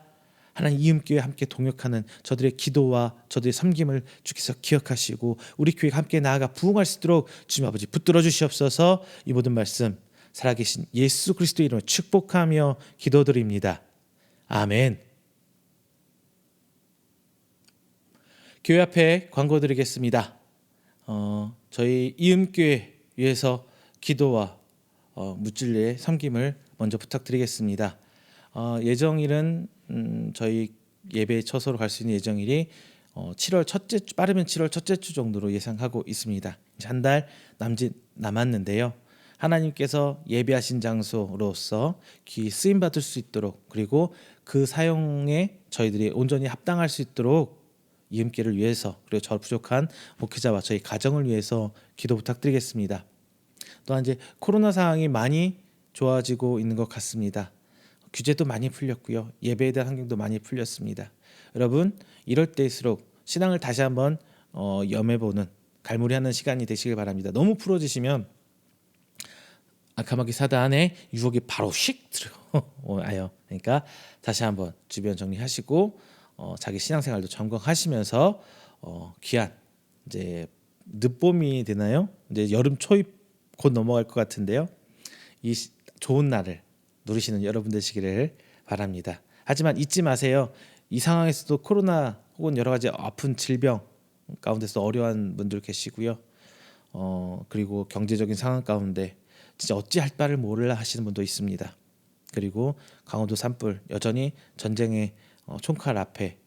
하나님 이음교회 함께 동역하는 저들의 기도와 저들의 섬김을 주께서 기억하시고 우리 교회가 함께 나아가 부흥할 수 있도록 주님 아버지 붙들어 주시옵소서. 이 모든 말씀 살아계신 예수 그리스도의 이름으로 축복하며 기도드립니다. 아멘. 교회 앞에 광고 드리겠습니다. 저희 이음교회 위해서 기도와 무찔리의 섬김을 먼저 부탁드리겠습니다. 예정일은 저희 예배 처소로 갈 수 있는 예정일이 7월 첫째 주, 빠르면 7월 첫째 주 정도로 예상하고 있습니다. 이제 한 달 남았는데요. 하나님께서 예배하신 장소로서 귀 쓰임 받을 수 있도록 그리고 그 사용에 저희들이 온전히 합당할 수 있도록 이음교회를 위해서 그리고 저 부족한 목회자와 저희 가정을 위해서 기도 부탁드리겠습니다. 또한 이제 코로나 상황이 많이 좋아지고 있는 것 같습니다. 규제도 많이 풀렸고요. 예배에 대한 환경도 많이 풀렸습니다. 여러분 이럴 때일수록 신앙을 다시 한번 염해보는 갈무리하는 시간이 되시길 바랍니다. 너무 풀어지시면 아카마귀 사단의 유혹이 바로 휙 들어와요. 그러니까 다시 한번 주변 정리하시고 자기 신앙생활도 점검하시면서 귀한 이제 늦봄이 되나요? 이제 여름 초입 곧 넘어갈 것 같은데요. 이 좋은 날을 누리시는 여러분 되시기를 바랍니다. 하지만 잊지 마세요. 이 상황에서도 코로나 혹은 여러 가지 아픈 질병 가운데서 어려운 분들 계시고요. 그리고 경제적인 상황 가운데 진짜 어찌할 바를 몰라 하시는 분도 있습니다. 그리고 강원도 산불 여전히 전쟁의 총칼 앞에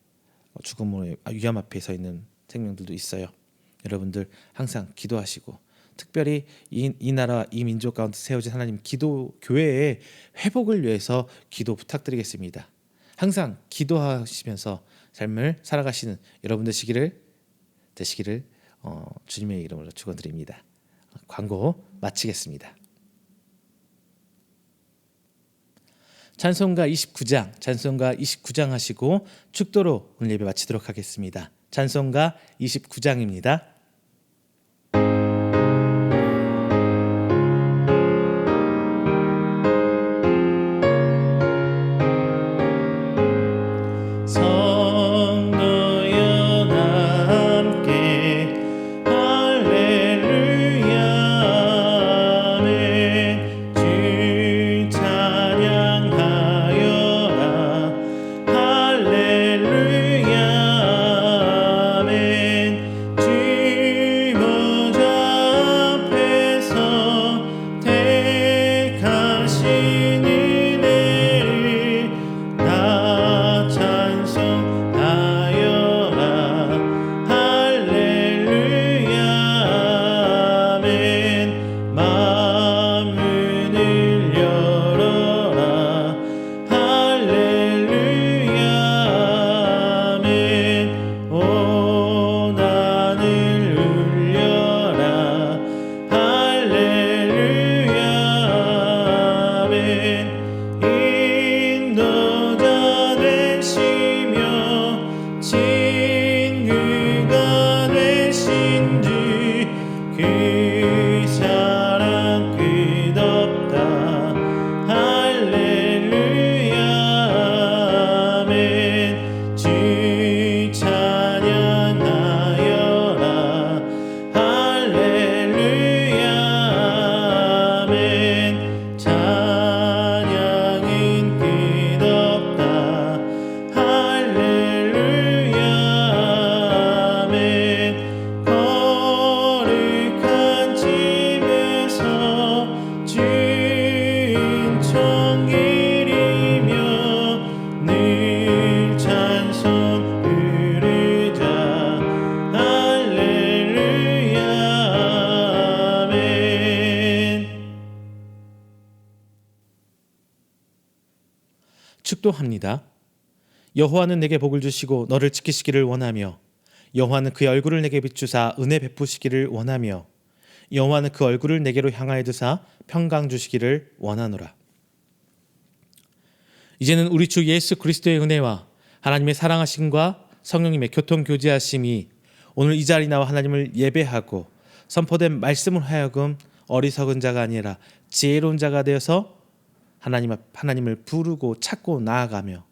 죽음의 위험 앞에 서 있는 생명들도 있어요. 여러분들 항상 기도하시고 특별히 이 나라 이 민족 가운데 세워진 하나님 기도 교회의 회복을 위해서 기도 부탁드리겠습니다. 항상 기도하시면서 삶을 살아가시는 여러분 되시기를 주님의 이름으로 축원드립니다. 광고 마치겠습니다. 찬송가 29장 하시고 축도로 오늘 예배 마치도록 하겠습니다. 찬송가 29장입니다. 할렐루야 아멘 주 축도합니다. 여호와는 내게 복을 주시고 너를 지키시기를 원하며 여호와는 그의 얼굴을 내게 비추사 은혜 베푸시기를 원하며 여호와는 그 얼굴을 내게로 향하여 두사 평강 주시기를 원하노라. 이제는 우리 주 예수 그리스도의 은혜와 하나님의 사랑하심과 성령님의 교통 교제하심이 오늘 이 자리 나와 하나님을 예배하고 선포된 말씀을 하여금 어리석은 자가 아니라 지혜로운 자가 되어서 하나님을 부르고 찾고 나아가며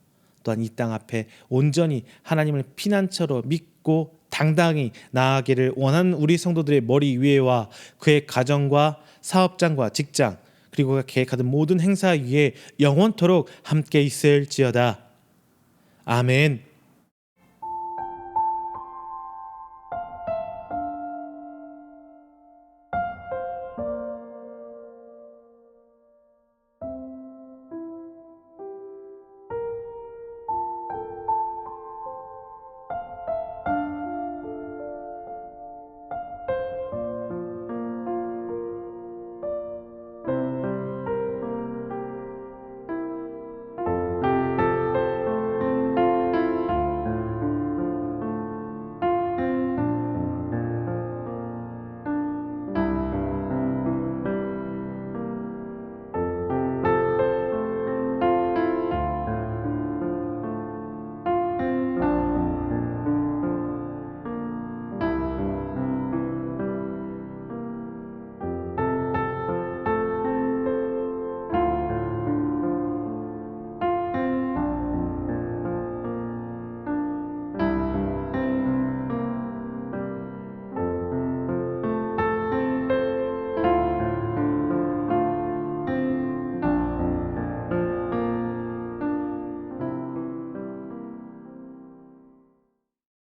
또한 이 땅 앞에 온전히 하나님을 피난처로 믿고 당당히 나아가기를 원하는 우리 성도들의 머리 위에와 그의 가정과 사업장과 직장 그리고 그가 계획하던 모든 행사 위에 영원토록 함께 있을지어다. 아멘.